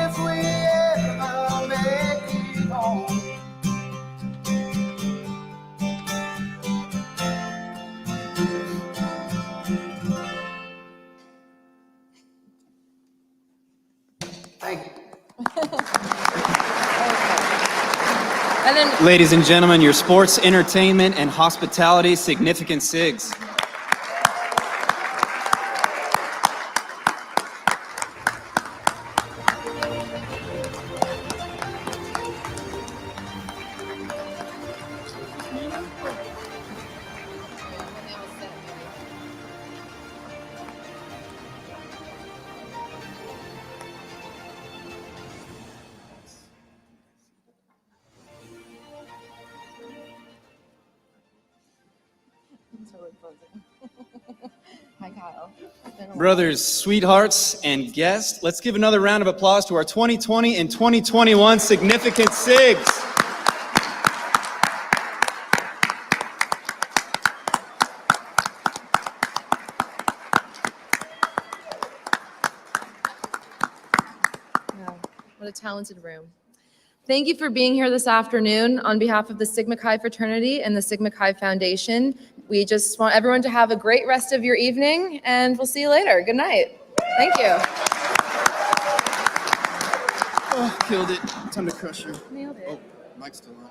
If we ever make it home. Thank you. And then Ladies and gentlemen, your sports, entertainment, and hospitality significant SIGs. Hi, Kyle. Brothers, sweethearts, and guests, let's give another round of applause to our 2020 and 2021 significant SIGs. Yeah, what a talented room. Thank you for being here this afternoon on behalf of the Sigma Chi fraternity and the Sigma Chi Foundation. We just want everyone to have a great rest of your evening, and we'll see you later. Good night. Thank you. Oh, killed it. Time to crush her. Nailed it. Oh, mic's still on.